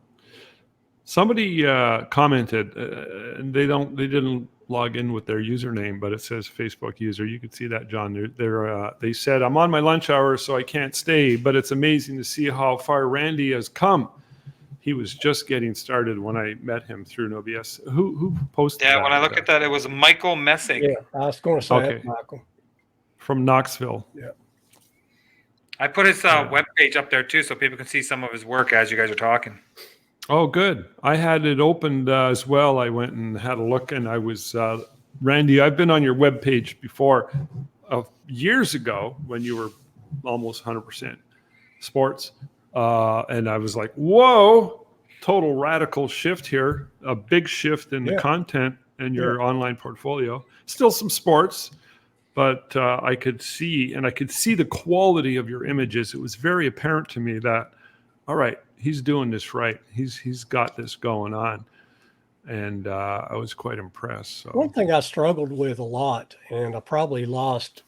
Somebody commented, and they didn't log in with their username, but it says Facebook user. You could see that, John. They said, "I'm on my lunch hour, so I can't stay, but it's amazing to see how far Randy has come. He was just getting started when I met him through NoBS." Who posted that? Yeah, when I look at that, it was Michael Messig. Yeah, I was going to say Okay. that, Michael. From Knoxville. Yeah. I put his webpage up there too, so people can see some of his work as you guys are talking. Oh, good. I had it opened as well. I went and had a look, and I was Randy. I've been on your webpage before, years ago when you were almost 100% sports, and I was like, "Whoa, total radical shift here! A big shift in the content in your online portfolio. Still some sports." But I could see the quality of your images. It was very apparent to me that, all right, he's doing this right. He's got this going on, and I was quite impressed. So. One thing I struggled with a lot, and I probably lost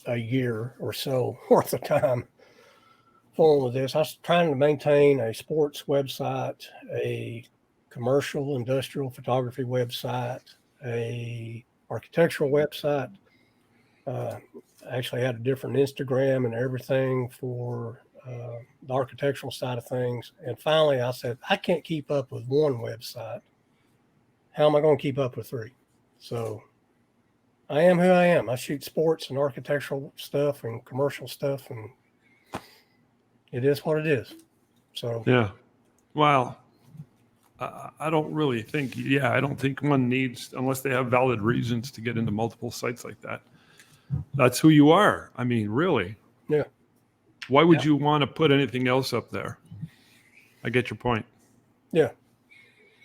a year or so worth of time fooling with this. I was trying to maintain a sports website, a commercial industrial photography website, a architectural website. I actually had a different Instagram and everything for the architectural side of things. And finally I said, I can't keep up with one website. How am I going to keep up with three? So I am who I am. I shoot sports and architectural stuff and commercial stuff, and it is what it is. So yeah, well, I don't really think. Yeah, I don't think one needs, unless they have valid reasons to get into multiple sites like that. That's who you are. I mean, really. Yeah. Why would you want to put anything else up there? I get your point. Yeah.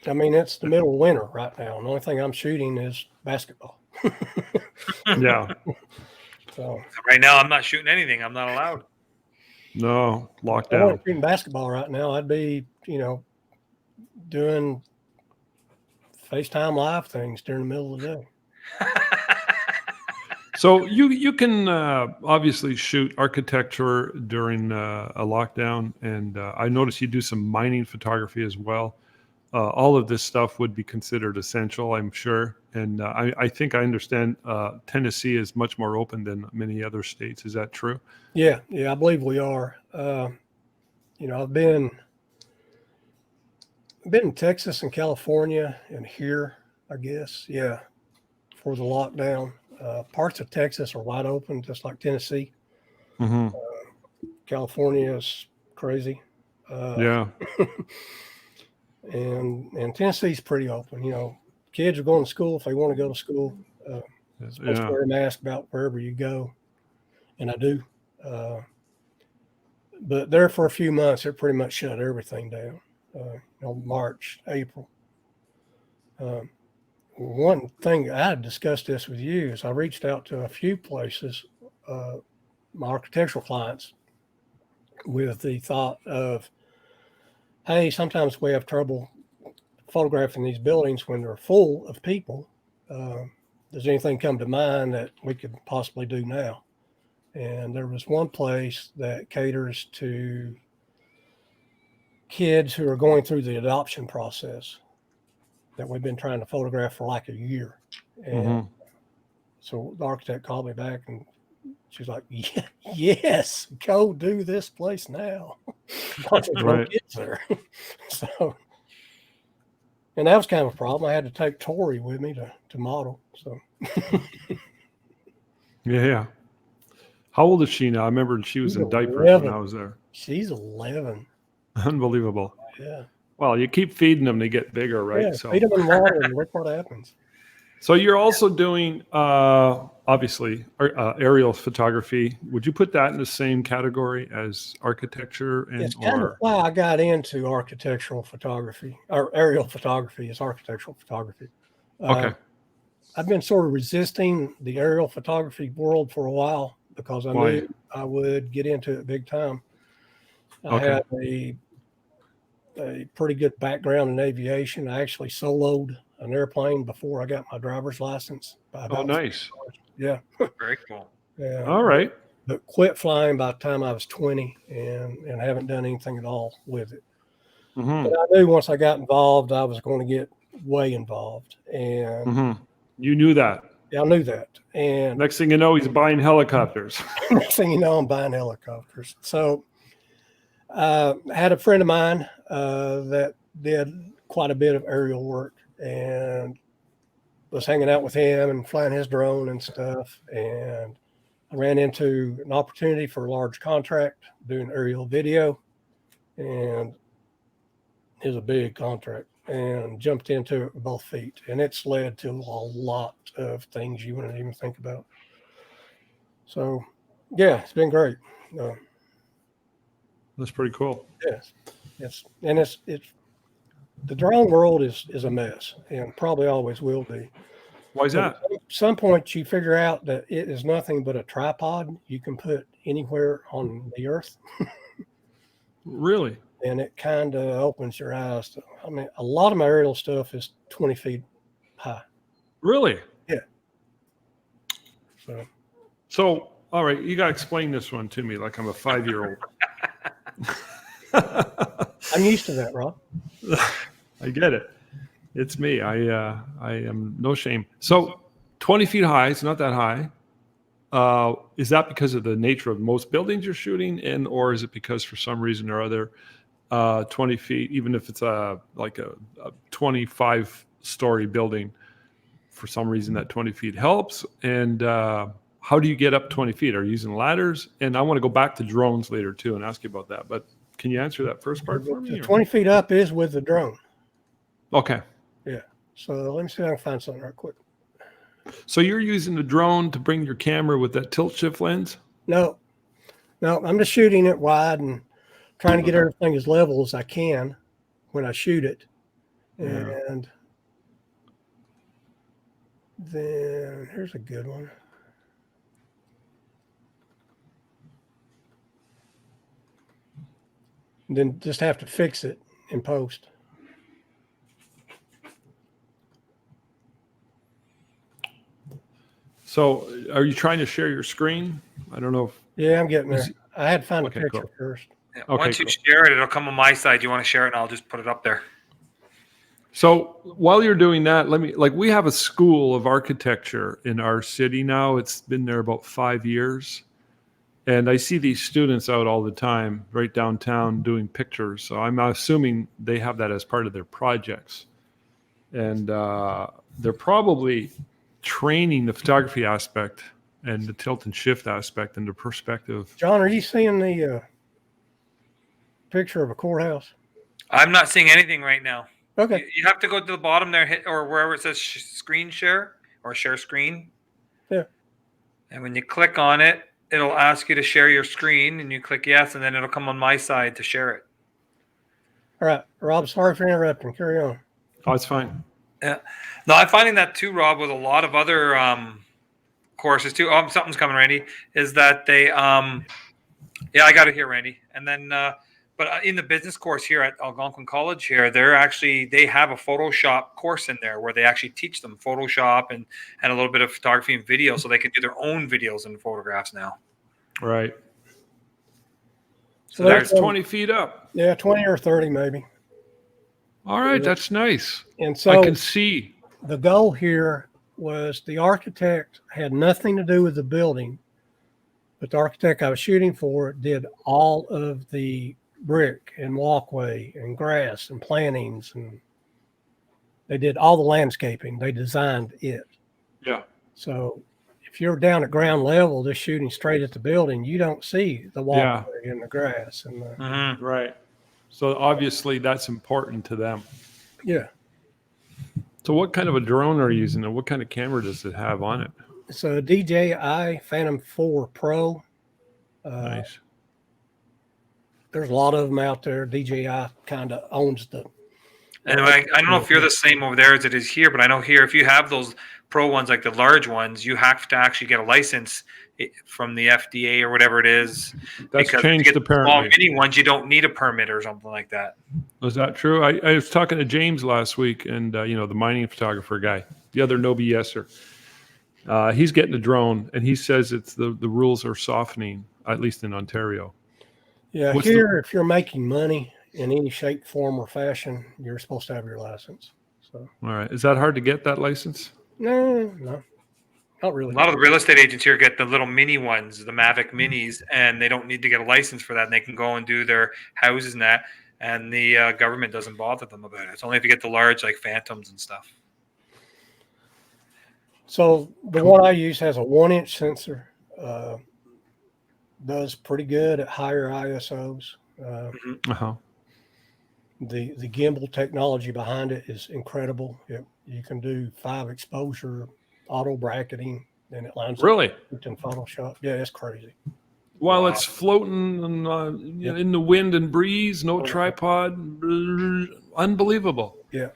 I mean, it's the middle of winter right now. And the only thing I'm shooting is basketball. Yeah. So Right now, I'm not shooting anything. I'm not allowed. No, locked if I down. wasn't shooting basketball right now, I'd be, doing FaceTime live things during the middle of the day. So you can obviously shoot architecture during a lockdown, and I noticed you do some mining photography as well. All of this stuff would be considered essential, I'm sure. And I think I understand Tennessee is much more open than many other states. Is that true? Yeah, I believe we are. I've been in Texas and California and here, I guess, for the lockdown. Parts of Texas are wide open, just like Tennessee. Mm-hmm. California is crazy. Yeah. And Tennessee's pretty open. Kids are going to school if they want to go to school. Supposed to wear a mask about wherever you go, and I do. But there for a few months, it pretty much shut everything down. March, April. One thing I had discussed this with you is I reached out to a few places, my architectural clients, with the thought of, hey, sometimes we have trouble photographing these buildings when they're full of people. Does anything come to mind that we could possibly do now? And there was one place that caters to kids who are going through the adoption process that we've been trying to photograph for like a year. And so the architect called me back and she's like, yes, go do this place now. There's no kids there. So, and that was kind of a problem. I had to take Tori with me to model. So Yeah. How old is she now? I remember she was in diapers 11. when I was there. She's 11. Unbelievable. Yeah. Well, you keep feeding them, they get bigger, right? Yeah, feed them in water and look what happens. So you're also doing, obviously aerial photography. Would you put that in the same category as architecture and It's kind of why I got into architectural photography, or aerial photography is architectural photography. Okay. I've been sort of resisting the aerial photography world for a while because I Why? knew I would get into it big time. I Okay. had a pretty good background in aviation. I actually soloed an airplane before I got my driver's license. By Oh, about nice. yeah, Very cool. yeah. All right. But quit flying by the time I was 20, and haven't done anything at all with it. Mm-hmm. But I knew once I got involved, I was going to get way involved, and Mm-hmm. You knew that. I knew that. And Next thing you know, he's buying helicopters. next thing you know, I'm buying helicopters. So I had a friend of mine that did quite a bit of aerial work, and was hanging out with him and flying his drone and stuff. And I ran into an opportunity for a large contract doing aerial video, and it was a big contract, and jumped into it with both feet. And it's led to a lot of things you wouldn't even think about. So, yeah, it's been great. That's pretty cool. Yes, it's the drone world is a mess, and probably always will be. Why is that? At some point, you figure out that it is nothing but a tripod you can put anywhere on the earth, Really? and it kind of opens your eyes to. I mean, a lot of my aerial stuff is 20 feet high. Really? Yeah. So, all right, you got to explain this one to me like I'm a 5-year-old. I'm used to that, Rob. I get it. It's me. I am no shame. So 20 feet high, it's not that high. Is that because of the nature of most buildings you're shooting in, or is it because for some reason or other, 20 feet, even if it's like a 25-story building, for some reason that 20 feet helps? And how do you get up 20 feet? Are you using ladders? And I want to go back to drones later too and ask you about that. But can you answer that first part for me? The 20 feet up is with the drone. Okay. Yeah. So let me see if I can find something right quick. So you're using the drone to bring your camera with that tilt shift lens? No, I'm just shooting it wide and trying to get everything as level as I can when I shoot it. Yeah. And then here's a good one. And then just have to fix it in post. So are you trying to share your screen? I don't know. Yeah, I'm getting there. I had to find Okay, a picture cool. first. Yeah, Okay, once you cool. share it, it'll come on my side. You want to share it, and I'll just put it up there. So while you're doing that, we have a school of architecture in our city now. It's been there about 5 years. And I see these students out all the time right downtown doing pictures. So I'm assuming they have that as part of their projects. And they're probably training the photography aspect and the tilt and shift aspect into perspective. John, are you seeing the picture of a courthouse? I'm not seeing anything right now. Okay. You have to go to the bottom there, hit or wherever it says screen share or share screen. Yeah. And when you click on it, it'll ask you to share your screen, and you click yes, and then it'll come on my side to share it. All right, Rob, sorry for interrupting. Carry on. Oh, it's fine. Yeah. No, I'm finding that too, Rob, with a lot of other courses too. Oh, something's coming, Randy. Is that they yeah, I got it here, Randy. And then but in the business course here at Algonquin College here, they have a Photoshop course in there where they actually teach them Photoshop and a little bit of photography and video, so they can do their own videos and photographs now. Right. So That's 20 feet up. Yeah, 20 or 30 maybe. All right, that's nice. And so I can see. the goal here was the architect had nothing to do with the building, but the architect I was shooting for did all of the brick and walkway and grass and plantings, and they did all the landscaping. They designed it. Yeah. So if you're down at ground level just shooting straight at the building, you don't see the walkway and the grass and the Right. So obviously that's important to them. yeah. So what kind of a drone are you using, and what kind of camera does it have on it? It's a DJI Phantom 4 Pro. Nice. There's a lot of them out there. DJI kind of owns the. And I don't know if you're the same over there as it is here, but I know here if you have those pro ones, like the large ones, you have to actually get a license from the FDA or whatever it is. That's because changed to get the small apparently. mini ones, you don't need a permit or something like that. Was that true? I was talking to James last week, and the mining photographer guy, the other NoBSer. He's getting a drone, and he says it's the rules are softening, at least in Ontario. Yeah, What's here, if you're making money in any shape, form, or fashion, you're supposed to have your license. So, All right. Is that hard to get that license? no, not A really. lot of the real estate agents here get the little mini ones, the Mavic Minis, and they don't need to get a license for that. And they can go and do their houses and that, and the government doesn't bother them about it. It's only if you get the large, like Phantoms and stuff. So the one I use has a 1-inch sensor. Does pretty good at higher ISOs. Uh-huh. The gimbal technology behind it is incredible. You can do 5 exposure auto bracketing, and it lines Really? up in Photoshop. Yeah, it's crazy. While Wow. it's floating and, in the wind and breeze, no tripod. Unbelievable. Yeah,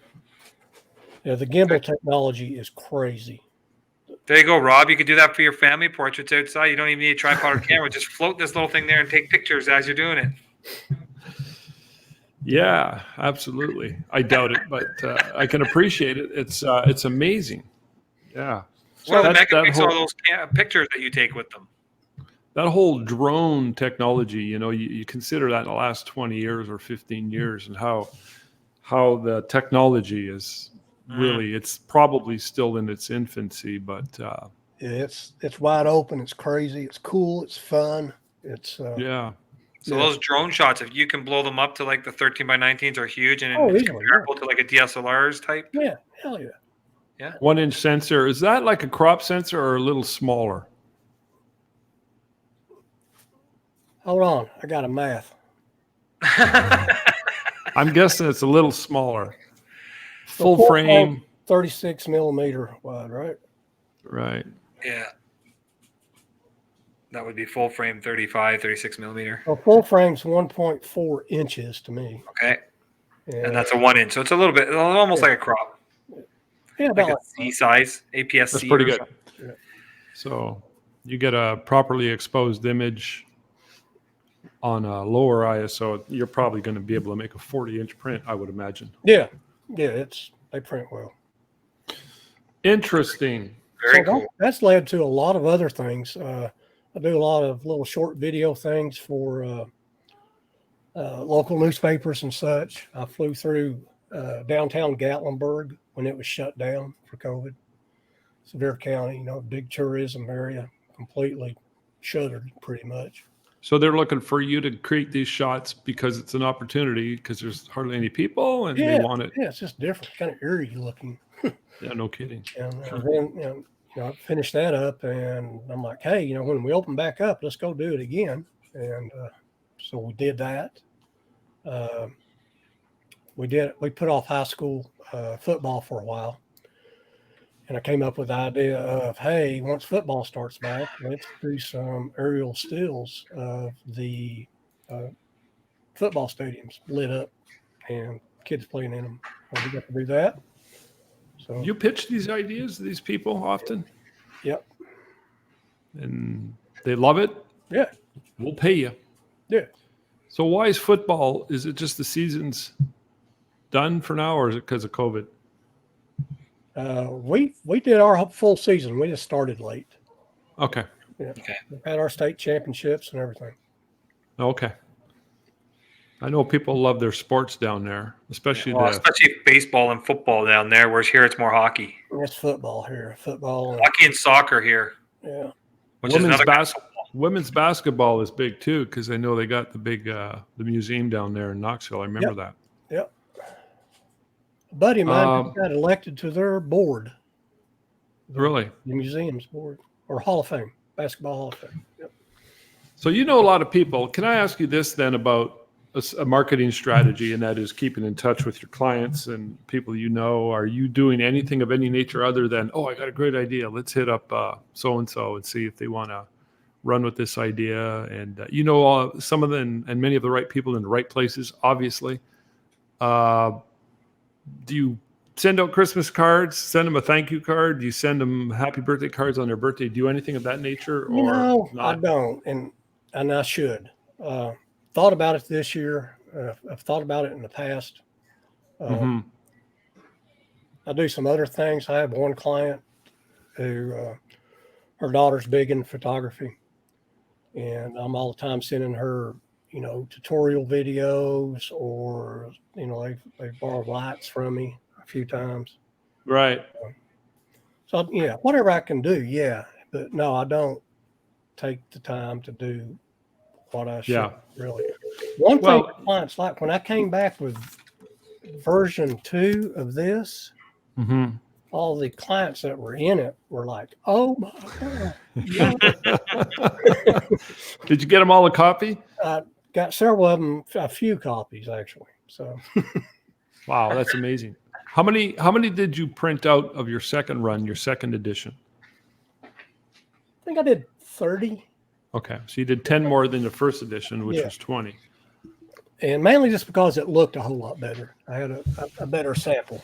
the gimbal technology is crazy. There you go, Rob. You could do that for your family portraits outside. You don't even need a tripod or camera. Just float this little thing there and take pictures as you're doing it. Yeah, absolutely. I doubt it, but I can appreciate it. It's amazing. Yeah. What are the That megapixel whole- are those pictures that you take with them? That whole drone technology, you consider that in the last 20 years or 15 years, and how the technology is really, it's probably still in its infancy, but It's wide open. It's crazy. It's cool. It's fun. It's yeah. So Yeah. those drone shots, if you can blow them up to like the 13 by 19s, are huge, and Oh, it's easily, comparable to like a DSLR's type. yeah, hell yeah. 1-inch sensor. Is that like a crop sensor or a little smaller? Hold on, I got a math. I'm guessing it's a little smaller. Full full frame. 36 millimeter wide, right? Right. Yeah. That would be full frame 35, 36 millimeter. Well, full frame's 1.4 inches to me. Okay. And that's a 1-inch. So it's a little bit, almost like a crop. yeah, Like about a C size, APS-C. That's pretty or good. something. Yeah. So you get a properly exposed image on a lower ISO. You're probably going to be able to make a 40-inch print, I would imagine. yeah, they print well. Interesting. Very So cool. that's led to a lot of other things. I do a lot of little short video things for local newspapers and such. I flew through downtown Gatlinburg when it was shut down for COVID. Sevier County, big tourism area, completely shuttered pretty much. So they're looking for you to create these shots because it's an opportunity, because there's hardly any people and they want it. Yeah, it's just different, kind of eerie looking. Yeah, no kidding. And then, I finished that up, and I'm like, hey, when we open back up, let's go do it again. And so we did that. We put off high school football for a while. And I came up with the idea of, hey, once football starts back, let's do some aerial stills of the football stadiums lit up and kids playing in them. We got to do that. So You pitch these ideas to these people often, yep. and they love it. Yeah. We'll pay you. Yeah. So why is football? Is it just the season's done for now, or is it because of COVID? We did our full season. We just started late. Okay. Yeah. Okay. We've had our state championships and everything. Okay. I know people love their sports down there, especially Especially baseball and football down there, whereas here it's more hockey. It's football here. Football. And, Hockey and soccer here, yeah. which is another kind of football. Women's basketball is big too, because I know they got the big the museum down there in Knoxville. I remember that. Yep. A buddy of mine got elected to their board. Really? The museum's board or Hall of Fame, basketball Hall of Fame. Yep. So you know a lot of people. Can I ask you this then about a marketing strategy, and that is keeping in touch with your clients and people you know. Are you doing anything of any nature other than, oh, I got a great idea, let's hit up so-and-so and see if they want to run with this idea? And some of them and many of the right people in the right places, obviously. Do you send out Christmas cards, send them a thank you card? Do you send them happy birthday cards on their birthday? Do anything of that nature? Or No, not? I don't, and I should. Thought about it this year. I've thought about it in the past. Mm-hmm. I do some other things. I have one client who her daughter's big in photography, and I'm all the time sending her, tutorial videos, or they've borrowed lights from me a few times. Right. So yeah, whatever I can do, yeah. But no, I don't take the time to do what I should. Yeah. Really. One thing clients like, when I came back with version 2 of this, Mm-hmm. all the clients that were in it were like, "Oh my God!" Yeah. Did you get them all a copy? I got several of them, a few copies actually. So, Wow, that's amazing. How many did you print out of your second run, your second edition? I think I did 30, Okay, so you did 10 more than the first edition, which Yeah. was 20. and mainly just because it looked a whole lot better. I had a better sample.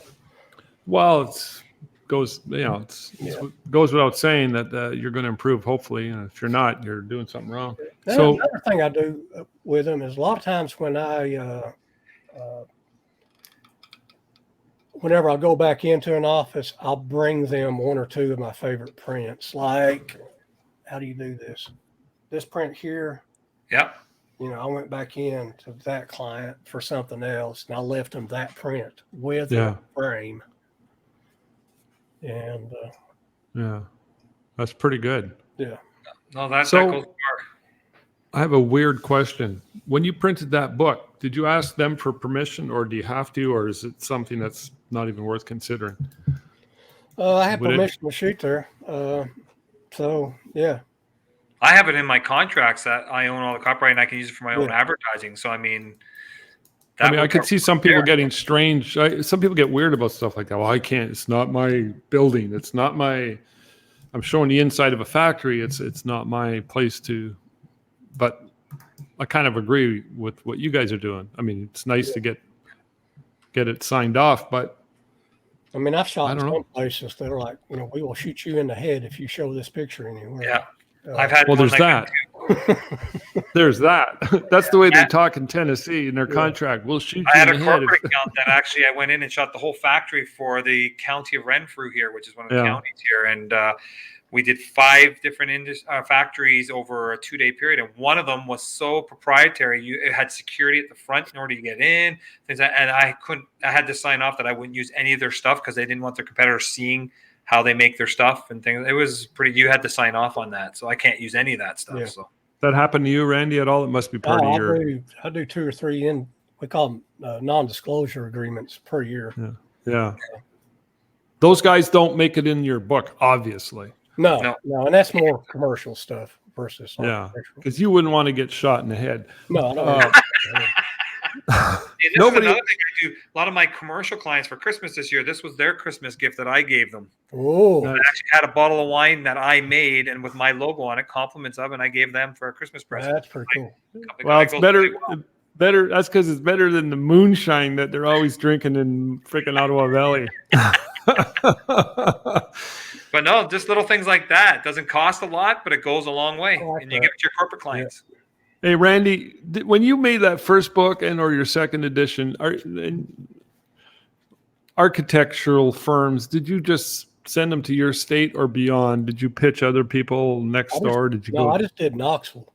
Well, it goes without saying that you're going to improve, hopefully. And if you're not, you're doing something wrong. Now, So, another thing I do with them is a lot of times when whenever I go back into an office, I'll bring them one or two of my favorite prints. Like, how do you do this? This print here, Yep. I went back in to that client for something else, and I left them that print with Yeah. the frame. And yeah, that's pretty good. yeah, No, that So- goes far. I have a weird question. When you printed that book, did you ask them for permission, or do you have to, or is it something that's not even worth considering? I have Would it- permission to shoot there. So yeah, I have it in my contracts that I own all the copyright and I can use it for my own Yeah. advertising. So I mean, I could see some people there. getting strange. Some people get weird about stuff like that. Well, I can't. It's not my building. It's not my. I'm showing the inside of a factory. It's not my place to. But I kind of agree with what you guys are doing. I mean, it's nice to get it signed off, but I mean, I've I shot in don't know. some places that are like, we will shoot you in the head if you show this picture anywhere. Yeah. Uh, I've had well, one there's like that. There's that. That's the way they Yeah. talk in Tennessee in their Yeah. contract. We'll shoot I you had in a the head. corporate account that actually I went in and shot the whole factory for the county of Renfrew here, which is one of the Yeah. counties here. And we did 5 different factories over a 2-day period. And one of them was so proprietary. It had security at the front in order to get in. Things like, and I had to sign off that I wouldn't use any of their stuff because they didn't want their competitors seeing how they make their stuff and things. It was pretty, you had to sign off on that. So I can't use any of that stuff. Yeah. That So happened to you, Randy, at all? It must be part of your. I do 2 or 3 we call them non-disclosure agreements per year. Yeah. Those guys don't make it in your book, obviously. No, No. and that's more commercial stuff versus Yeah. architectural. Because you wouldn't want to get shot in the head. No, I don't. and this Nobody- is another thing I do. A lot of my commercial clients for Christmas this year, this was their Christmas gift that I gave them. Oh, Nice. I actually had a bottle of wine that I made and with my logo on it, compliments of, and I gave them for a Christmas present. that's pretty cool. Well, it's Goes better. pretty well. Better. That's because it's better than the moonshine that they're always drinking in freaking Ottawa Valley. But no, just little things like that. It doesn't cost a lot, but it goes a long way. I like And you that. give it to your corporate clients. Hey, Randy, when you made that first book or your second edition, architectural firms, did you just send them to your state or beyond? Did you pitch other people next door? Did you No, go? I just did Knoxville.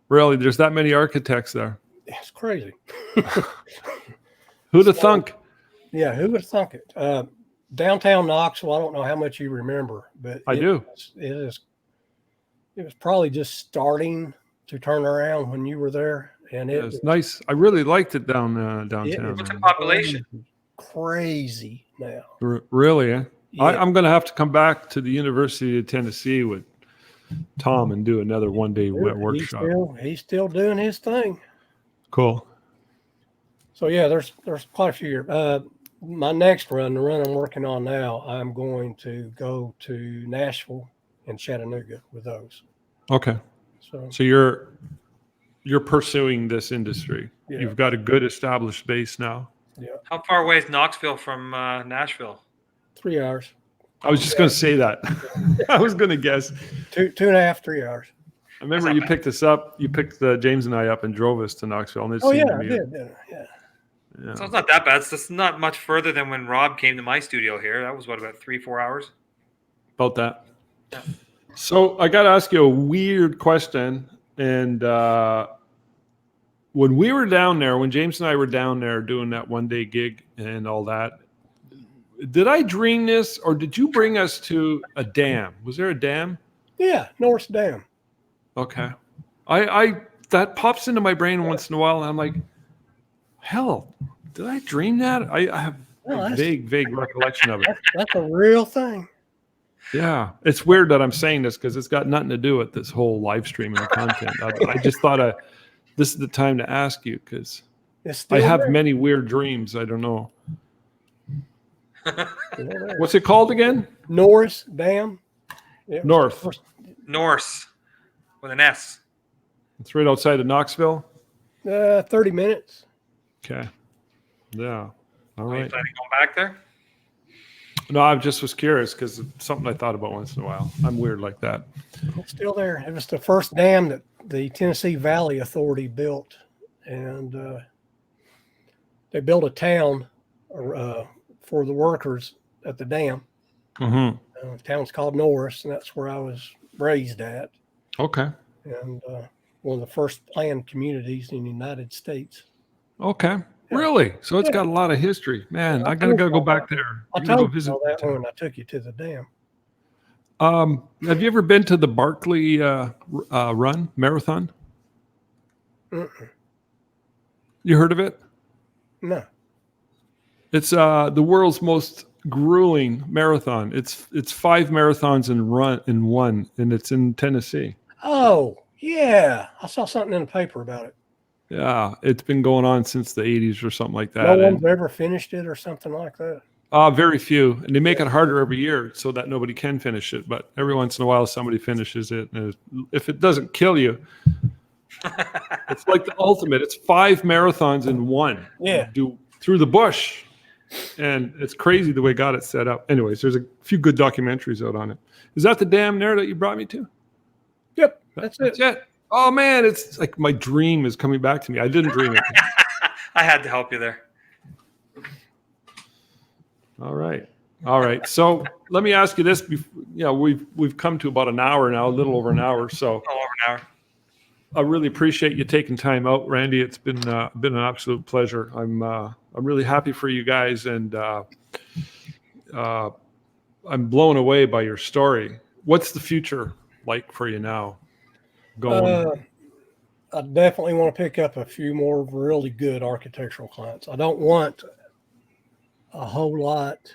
Really? There's that many architects there. It's crazy. Who'd have thunk? Yeah, who would have thunk it? Downtown Knoxville. I don't know how much you remember, but I do. It was probably just starting to turn around when you were there, and it It's was nice. I really liked it downtown. What's the population? crazy now. Really? Eh? Yeah. I'm going to have to come back to the University of Tennessee with Tom and do another one-day Dude, workshop. He's still doing his thing. Cool. So yeah, there's quite a few here. My next run, the run I'm working on now, I'm going to go to Nashville and Chattanooga with those. Okay. So So you're pursuing this industry. yeah, You've got a good established base now. yeah, How far away is Knoxville from Nashville? 3 hours, I was just going to say that. I was going to guess. 2.5, 3 hours. I remember That's you not picked us up. You picked James and I up and drove us to Knoxville, and it Oh seemed yeah, to I me, did. Yeah. yeah, So it's not that bad. It's just not much further than when Rob came to my studio here. That was what, about 3-4 hours? about that. Yeah. So I got to ask you a weird question. And when we were down there, when James and I were down there doing that 1-day gig and all that, did I dream this, or did you bring us to a dam? Was there a dam? Yeah, Norris Dam. Okay. I that pops into my brain once in a while, and I'm like, hell, did I dream that? I have Well, a vague recollection of it. that's a real thing. Yeah, it's weird that I'm saying this because it's got nothing to do with this whole live streaming of content. I just thought this is the time to ask you because It's I still have there. many weird dreams. I don't know. Still there. What's it called again? Norris Dam. It was North. the first- Norse with an S. It's right outside of Knoxville. 30 minutes. Okay. Yeah. All Are you right. planning on going back there? No, I just was curious because it's something I thought about once in a while. I'm weird like that. It's still there. It was the first dam that the Tennessee Valley Authority built, and they built a town for the workers at the dam. Mm-hmm. The town's called Norris, and that's where I was raised at, Okay. and one of the first planned communities in the United States. Okay. Yeah. Really? So it's Yeah. got a lot of histoy. Man, I I gotta told you go all back that. there. I I'm gonna go told you visit all the that town. when I took you to the dam. Have you ever been to the Barkley run marathon? Mm-mm. You heard of it? No. It's the world's most grueling marathon. It's 5 marathons in one, and it's in Tennessee. Oh, yeah. I saw something in the paper about it. Yeah, it's been going on since the 80s or something like that. No one's and, ever finished it or something like that. very few, and they make it harder every year so that nobody can finish it. But every once in a while, somebody finishes it, and if it doesn't kill you, it's like the ultimate. It's 5 marathons in one. Yeah. You do through the bush, and it's crazy the way God it set up. Anyways, there's a few good documentaries out on it. Is that the dam there that you brought me to? Yep. That's it. That's it. Oh man, it's like my dream is coming back to me. I didn't dream it. I had to help you there. All right. So let me ask you this. We've come to about an hour now, a little over an hour. So Oh, over an hour. I really appreciate you taking time out, Randy. It's been an absolute pleasure. I'm really happy for you guys, and I'm blown away by your story. What's the future like for you now? I definitely want to pick up a few more really good architectural clients. I don't want a whole lot.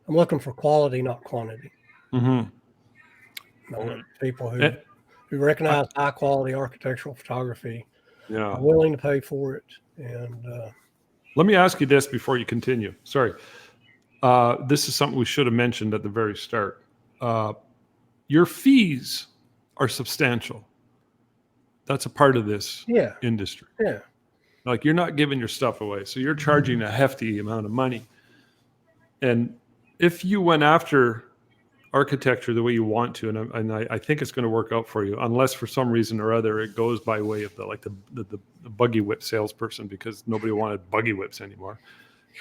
I'm looking for quality, not quantity. Mm-hmm. I want people who recognize high quality architectural photography, Yeah. are willing to pay for it. And Let me ask you this before you continue. Sorry. This is something we should have mentioned at the very start. Your fees are substantial. That's a part of this yeah, industry. yeah. Like, you're not giving your stuff away. So you're charging a hefty amount of money. And if you went after architecture the way you want to, and I think it's going to work out for you, unless for some reason or other it goes by way of the buggy whip salesperson, because nobody wanted buggy whips anymore.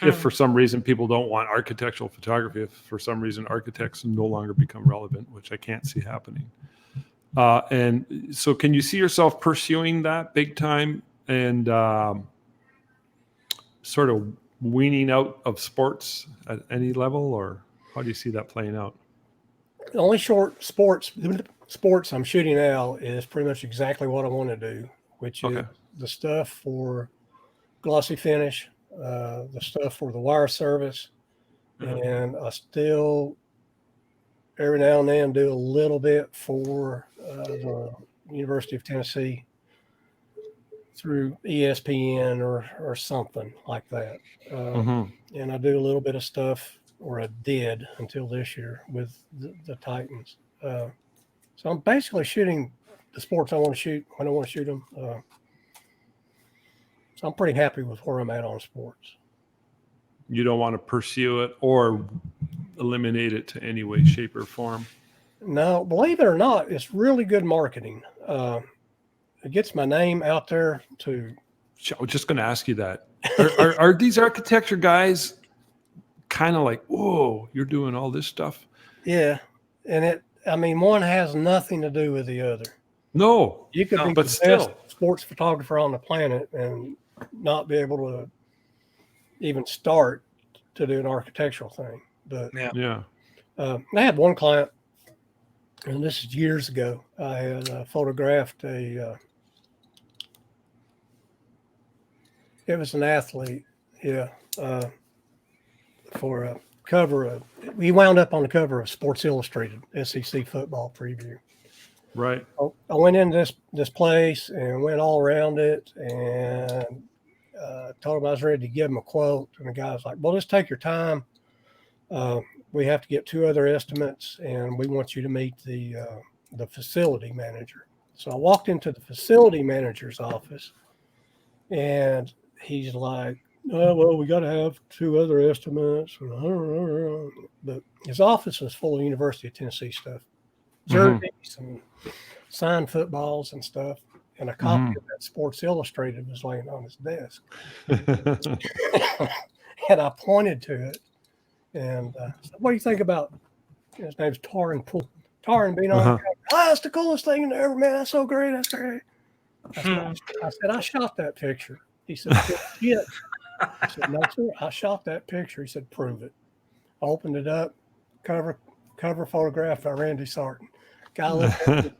If for some reason people don't want architectural photography, if for some reason architects no longer become relevant, which I can't see happening. And so can you see yourself pursuing that big time and sort of weaning out of sports at any level, or how do you see that playing out? The only short sports I'm shooting now is pretty much exactly what I want to do, which is the stuff for glossy finish, the stuff for the wire service, and I still every now and then do a little bit for the University of Tennessee through ESPN or something like that. Mhm. And I do a little bit of stuff, or I did until this year with the Titans. So I'm basically shooting the sports I want to shoot when I want to shoot them. So I'm pretty happy with where I'm at on sports. You don't want to pursue it or eliminate it to any way, shape, or form. No, believe it or not, it's really good marketing. It gets my name out there to. I was just going to ask you that. Are these architecture guys kind of like, whoa, you're doing all this stuff? Yeah, and one has nothing to do with the other. No, You could be but the still. best sports photographer on the planet and not be able to even start to do an architectural thing. But Yeah. I had one client, and this is years ago. I had photographed it was an athlete, for a cover we wound up on the cover of Sports Illustrated SEC football preview. Right. I went into this place and went all around it and told him I was ready to give him a quote. And the guy was like, well, just take your time. We have to get 2 other estimates, and we want you to meet the facility manager. So I walked into the facility manager's office, and he's like, oh, well, we got to have 2 other estimates. But his office was full of University of Tennessee stuff, jerseys and signed footballs and stuff. And a copy of that Sports Illustrated was laying on his desk. And I pointed to it and said, what do you think about, his name's Tarin being on the cover. Oh, that's the coolest thing in ever, man. That's so great. That's great. I said, I shot that picture. He said, shit. I said, no, sir, I shot that picture. He said, prove it. I opened it up, cover photograph by Randy Sartin. Guy looked at me,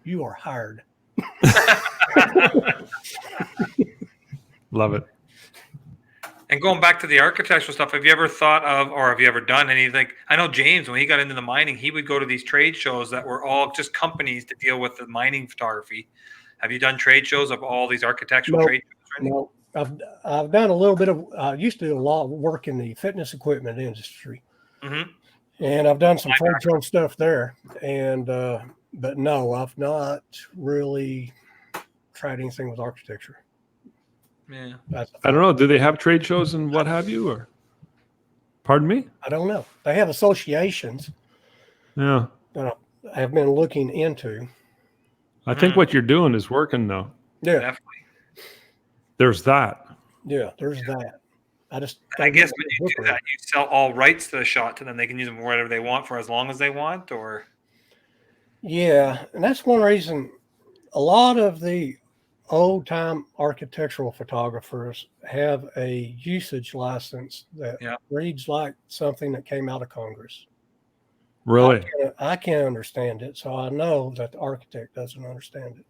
you are hired. Love it. And going back to the architectural stuff, have you ever thought of, or have you ever done anything? I know James, when he got into the mining, he would go to these trade shows that were all just companies to deal with the mining photography. Have you done trade shows of all these architectural trade shows? No, I've done a little bit of. I used to do a lot of work in the fitness equipment industry, and I've done some trade show stuff there. And but no, I've not really tried anything with architecture. Yeah, I don't know. Do they have trade shows and what have you? Or, pardon me? I don't know. They have associations. Yeah. That I have been looking into. I think what you're doing is working, though. Yeah, definitely. There's that. Yeah, there's that. I guess when you do that, you sell all rights to the shot to them. They can use them for whatever they want for as long as they want, or. Yeah, and that's one reason a lot of the old-time architectural photographers have a usage license that reads like something that came out of Congress. Really? I can't understand it, so I know that the architect doesn't understand it.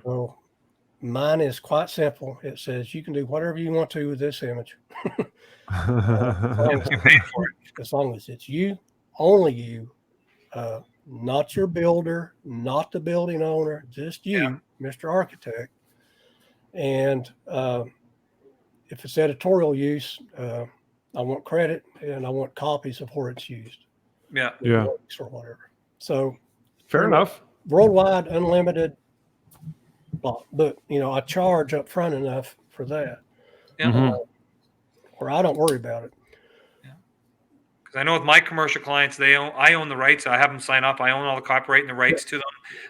So mine is quite simple. It says you can do whatever you want to with this image. As long as it's you, only you, not your builder, not the building owner, just you, Mr. Architect. And if it's editorial use, I want credit and I want copies of where it's used. Yeah. Or whatever. So fair enough. Worldwide, unlimited. But I charge up front enough for that. Where I don't worry about it. Because I know with my commercial clients, I own the rights. I have them sign up. I own all the copyright and the rights to them.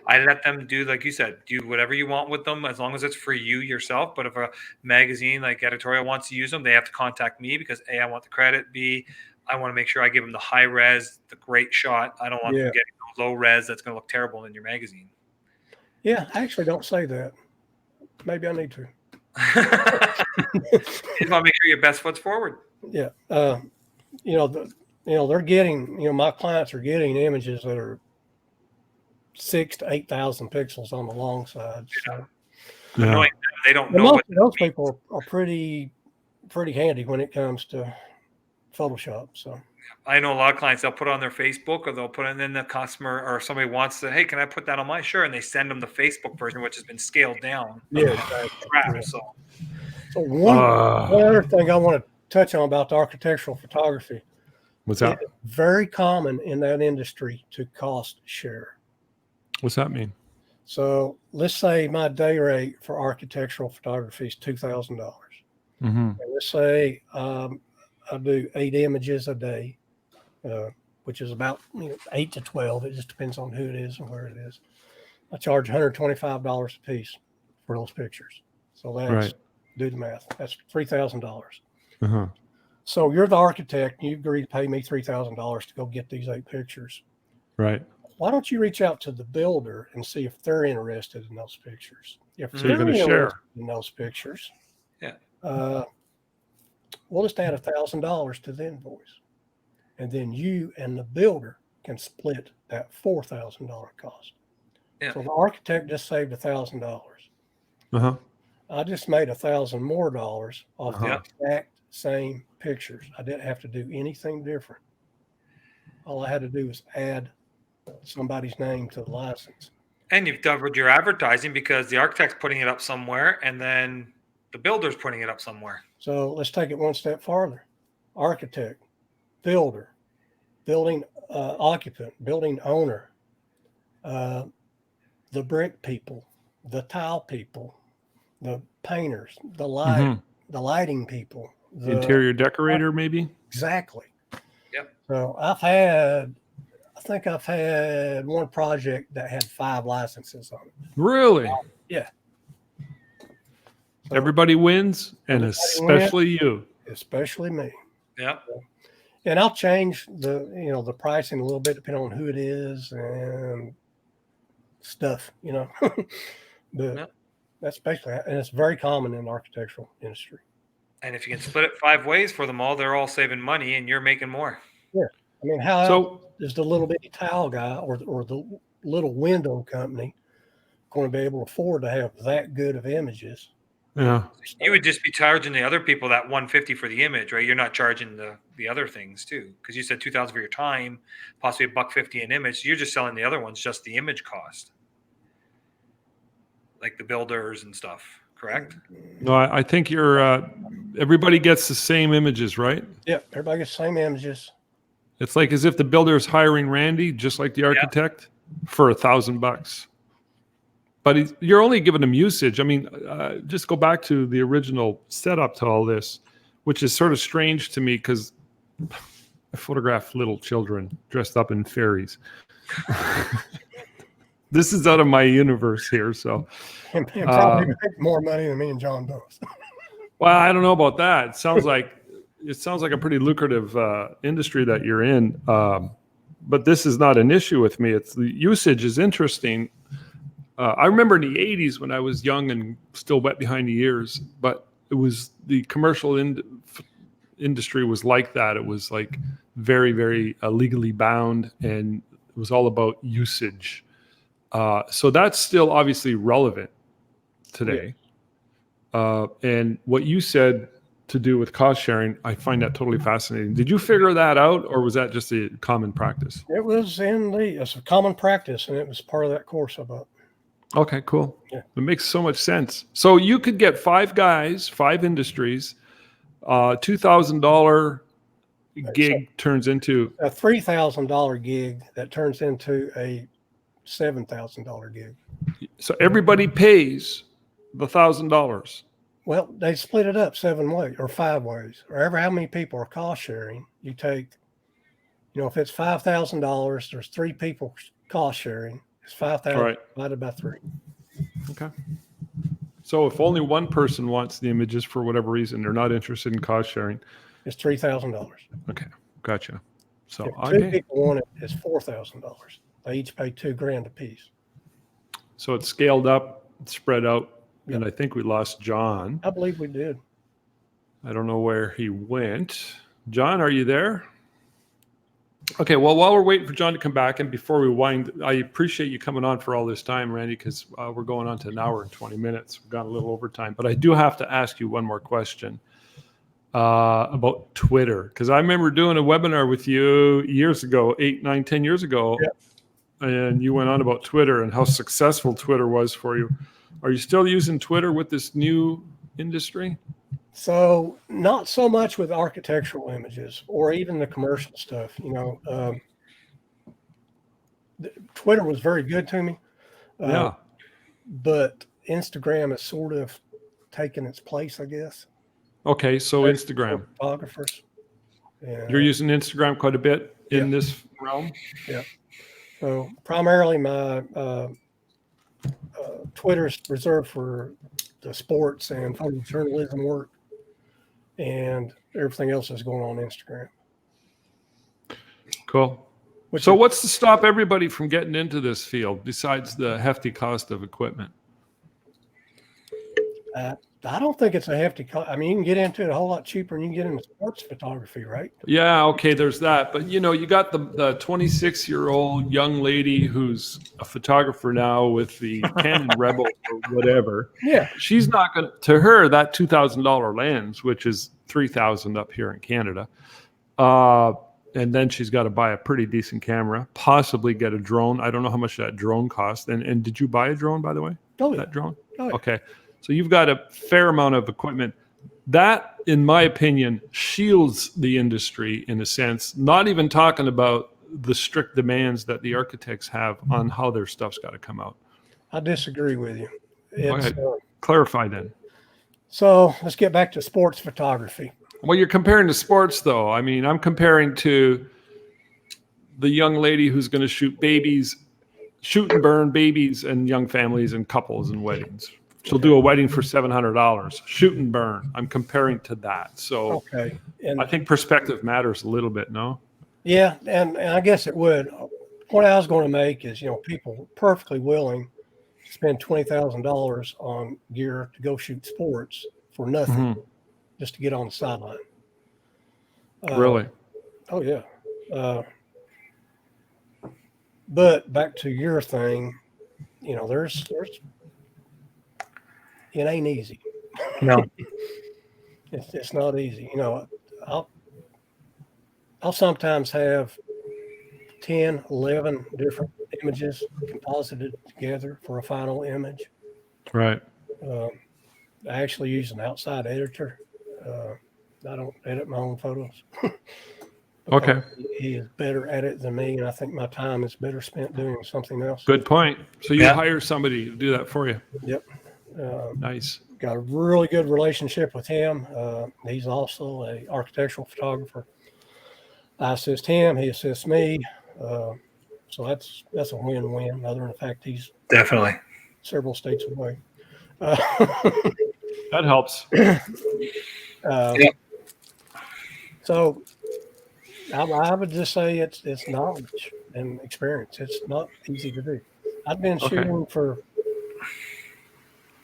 I let them do, like you said, do whatever you want with them as long as it's for you yourself. But if a magazine like editorial wants to use them, they have to contact me because A, I want the credit. B, I want to make sure I give them the high res, the great shot. I don't want them getting low res that's going to look terrible in your magazine. Yeah, I actually don't say that. Maybe I need to. You just want to make sure your best foot's forward. Yeah. They're getting, my clients are getting images that are 6,000 to 8,000 pixels on the long side. So. They don't know. Most of those people are pretty handy when it comes to Photoshop. So I know a lot of clients, they'll put it on their Facebook, or they'll put it, and then the customer or somebody wants to, hey, can I put that on my shirt? And they send them the Facebook version, which has been scaled down. Yeah, Crap. yeah. So So one other thing I want to touch on about the architectural photography. What's that? It's very common in that industry to cost share. What's that mean? So let's say my day rate for architectural photography is $2,000. Mm-hmm. And let's say I do 8 images a day, which is about 8 to 12. It just depends on who it is and where it is. I charge $125 a piece for those pictures. So that's, Right. do the math. That's $3,000. Uh-huh. So you're the architect, and you agree to pay me $3,000 to go get these 8 pictures. Right. Why don't you reach out to the builder and see if they're interested in those pictures? If So you're they're going to share. interested in those pictures, yeah. We'll just add $1,000 to the invoice, and then you and the builder can split that $4,000 cost. Yeah. So the architect just saved $1,000. Uh-huh. I just made $1,000 more dollars off the Yeah. exact same pictures. I didn't have to do anything different. All I had to do was add somebody's name to the license. And you've doubled your advertising because the architect's putting it up somewhere, and then the builder's putting it up somewhere. So let's take it one step farther. Architect, builder, building occupant, building owner, the brick people, the tile people, the painters, the lighting people, the Interior decorator, maybe? Exactly. Yep. So I think I've had one project that had 5 licenses on it. Really? Yeah. So Everybody wins, and Everybody especially you. especially me. Yeah. And I'll change the pricing a little bit depending on who it is and stuff, But Yep. that's basically, and it's very common in the architectural industry. And if you can split it 5 ways for them all, they're all saving money, and you're making more. I mean, how else So, is the little bitty tile guy or the little window company going to be able to afford to have that good of images? yeah. You would just be charging the other people that $150 for the image, right? You're not charging the other things too, because you said $2,000 for your time, possibly $150 an image. So you're just selling the other ones just the image cost, like the builders and stuff. Correct? No, I think everybody gets the same images, right? Yeah, everybody gets the same images. It's like as if the builder is hiring Randy, just like the architect, for $1,000. But you're only giving him usage. I mean, just go back to the original setup to all this, which is sort of strange to me because I photograph little children dressed up in fairies. This is out of my universe here. So, And probably make more money than me and John does. well, I don't know about that. It sounds like a pretty lucrative industry that you're in. But this is not an issue with me. It's the usage is interesting. I remember in the 80s when I was young and still wet behind the ears, but it was the commercial industry was like that. It was like very, very legally bound, and it was all about usage. So that's still obviously relevant today. And what you said to do with cost sharing, I find that totally fascinating. Did you figure that out, or was that just a common practice? It was it's a common practice, and it was part of that course I bought. Okay, cool. Yeah. It makes so much sense. So you could get 5 guys, 5 industries, $2,000 gig turns into A $3,000 gig that turns into a $7,000 gig. so everybody pays the $1,000. Well, they split it up 7 ways or 5 ways, or ever how many people are cost sharing. You take, if it's $5,000, there's 3 people cost sharing. It's 5,000 Right. divided by 3. Okay. So if only one person wants the images for whatever reason, they're not interested in cost sharing. It's $3,000. Okay, gotcha. So If 2 people want it, it's $4,000. They each pay $2,000 a piece. So it's scaled up, it's spread out, and I think we lost John. I believe we did. I don't know where he went. John, are you there? Okay, well, while we're waiting for John to come back, and before we wind, I appreciate you coming on for all this time, Randy, because we're going on to an hour and 20 minutes. We've gone a little over time, but I do have to ask you one more question. about Twitter, because I remember doing a webinar with you years ago, 8, 9, 10 years ago, and you went on about Twitter and how successful Twitter was for you. Are you still using Twitter with this new industry? So not so much with architectural images or even the commercial stuff. Twitter was very good to me. Yeah. But Instagram has sort of taken its place, I guess. Okay, so For Instagram. photographers. And, You're using Instagram quite a bit in this realm? Yeah. So primarily my Twitter's reserved for the sports and photojournalism work, and everything else is going on Instagram. Cool. So what's to stop everybody from getting into this field besides the hefty cost of equipment? I don't think it's a hefty cost. I mean, you can get into it a whole lot cheaper and you can get into sports photography, right? Yeah, okay, there's that. But, you got the 26-year-old young lady who's a photographer now with the Canon Rebel or whatever. Yeah. She's not going to her, that $2,000 lens, which is $3,000 up here in Canada. And then she's got to buy a pretty decent camera, possibly get a drone. I don't know how much that drone costs. And did you buy a drone, by the way? Oh, yeah. That drone? Oh, yeah. Okay. So you've got a fair amount of equipment. That, in my opinion, shields the industry in a sense, not even talking about the strict demands that the architects have on how their stuff's got to come out. I disagree with you. Okay. Clarify then. So let's get back to sports photography. Well, you're comparing to sports, though. I mean, I'm comparing to the young lady who's going to shoot and burn babies and young families and couples and weddings. She'll do a wedding for $700. Shoot and burn. I'm comparing to that. So And I think perspective matters a little bit, no? Yeah, and I guess it would. What I was going to make is, people perfectly willing to spend $20,000 on gear to go shoot sports for nothing, just to get on the sideline. Really? Oh, yeah. But back to your thing, there's it ain't easy. No. It's not easy. I'll sometimes have 10, 11 different images composited together for a final image. Right. I actually use an outside editor. I don't edit my own photos. Okay. He is better at it than me, and I think my time is better spent doing something else. Good point. So you hire somebody to do that for you. Yep. Nice. Got a really good relationship with him. He's also an architectural photographer. I assist him, he assists me. So that's a win-win, other than the fact he's Definitely several states away. That helps. So I would just say it's knowledge and experience. It's not easy to do. I've been shooting for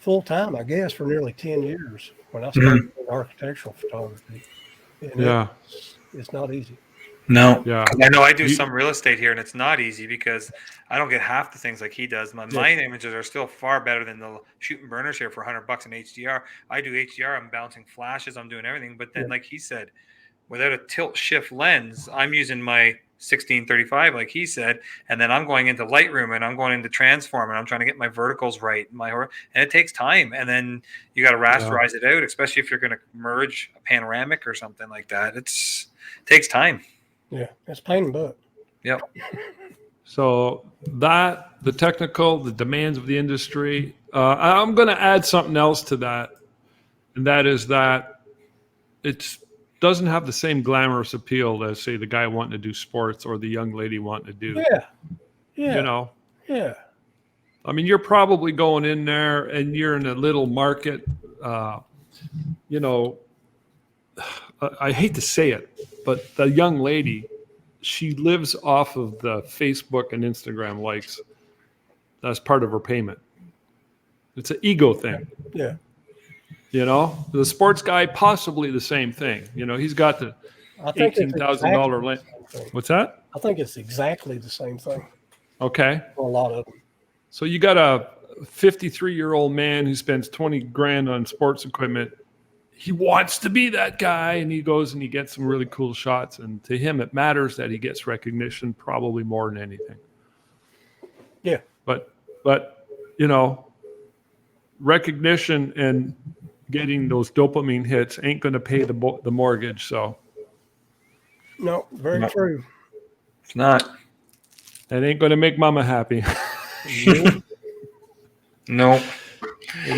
full time, I guess, for nearly 10 years when I started in architectural photography. And it's not easy. No. Yeah. I know I do some real estate here, and it's not easy because I don't get half the things like he does. My images are still far better than the shooting burners here for $100 in HDR. I do HDR. I'm bouncing flashes. I'm doing everything. But then, like he said, without a tilt shift lens, I'm using my 1635, like he said, and then I'm going into Lightroom and I'm going into Transform and I'm trying to get my verticals right. And it takes time. And then you got to rasterize it out, especially if you're going to merge a panoramic or something like that. It takes time. Yeah, it's pain in the butt. Yep. So the technical, the demands of the industry. I'm going to add something else to that, and that is that it doesn't have the same glamorous appeal as, say, the guy wanting to do sports or the young lady wanting to do. Yeah. Yeah. I mean, you're probably going in there and you're in a little market. I hate to say it, but the young lady, she lives off of the Facebook and Instagram likes. That's part of her payment. It's an ego thing. Yeah. The sports guy, possibly the same thing. He's got the $18,000 land. What's that? I think it's exactly the same thing. Okay. For a lot of them. So you got a 53-year-old man who spends $20,000 on sports equipment. he wants to be that guy, and he goes and he gets some really cool shots. And to him, it matters that he gets recognition probably more than anything. Yeah. But recognition and getting those dopamine hits ain't going to pay the mortgage. So No, very true. It's not. it ain't going to make mama happy. No.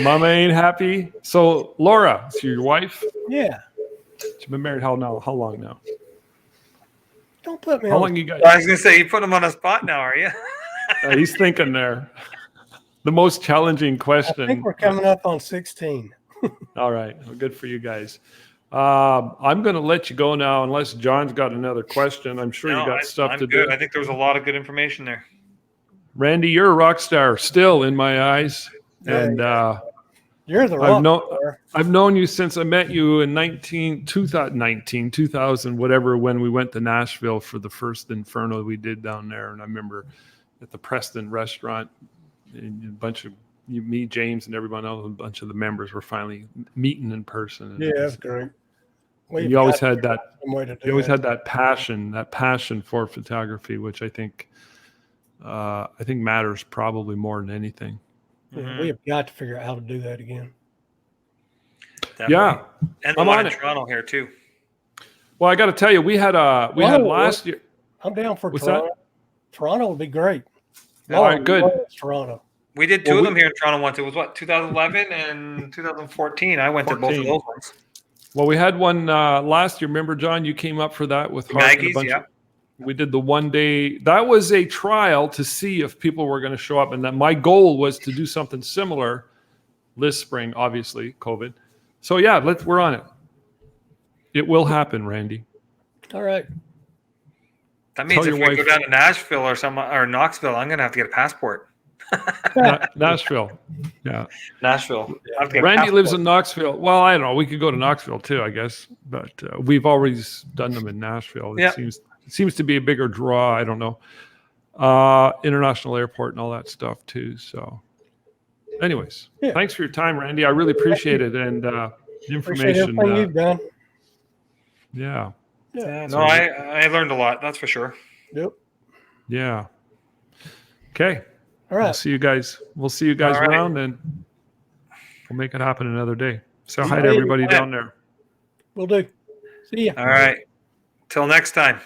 Mama ain't happy. So Laura, so your wife, Yeah. she's been married how long now? Don't put me How on. long you guys? I was gonna say you put him on a spot now, are you? He's thinking there. The most challenging I question. think we're coming up on 16. All right. Well, good for you guys. I'm going to let you go now unless John's got another question. I'm sure you got stuff I'm to good. do. I think there was a lot of good information there. Randy, you're a rock star still in my eyes. Yeah, And You're the rock star. I've known you since I met you in 2000, whatever, when we went to Nashville for the first Inferno we did down there. And I remember at the Preston restaurant, and a bunch of me, James, and everyone else, a bunch of the members were finally meeting in person. And Yeah, that's great. you always had that. Some way to do You always that. had that passion for photography, which I think matters probably more than anything. Yeah, we have got to figure out how to do that again. Definitely. Yeah, And the I'm one on in it. Toronto here too. Well, I got to tell you, we had last year. I'm down for What's Toronto. that? Toronto would be great. All right, good. Toronto. We did two of them here in Toronto once. It was 2011 and 2014. I went to both of 14. those ones. Well, we had one last year. Remember, John, you came up for that with Hart and a Maggie's, bunch yeah. We did the one day. That was a trial to see if people were going to show up. And that my goal was to do something similar this spring, obviously, COVID. So, yeah, we're on it. It will happen, Randy. All right. That means Tell if your we go wife. down to Nashville or Knoxville, I'm going to have to get a passport. Nashville. Yeah. Nashville. I have to get a Randy lives passport. in Knoxville. Well, I don't know. We could go to Knoxville too, I guess. But we've always done them in Nashville. It Yeah. seems to be a bigger draw. I don't know. International airport and all that stuff too. So anyways, Yeah. Thanks for your time, Randy. I really appreciate it. And the Appreciate information. everything you've done. Yeah. Yeah. No, I learned a lot. That's for sure. Yep. Yeah. Okay. All We'll right. see you guys. We'll see you guys All right. around, and we'll make it happen another day. So See hi you to later. everybody down there. We'll do. See ya. All right. Till next time.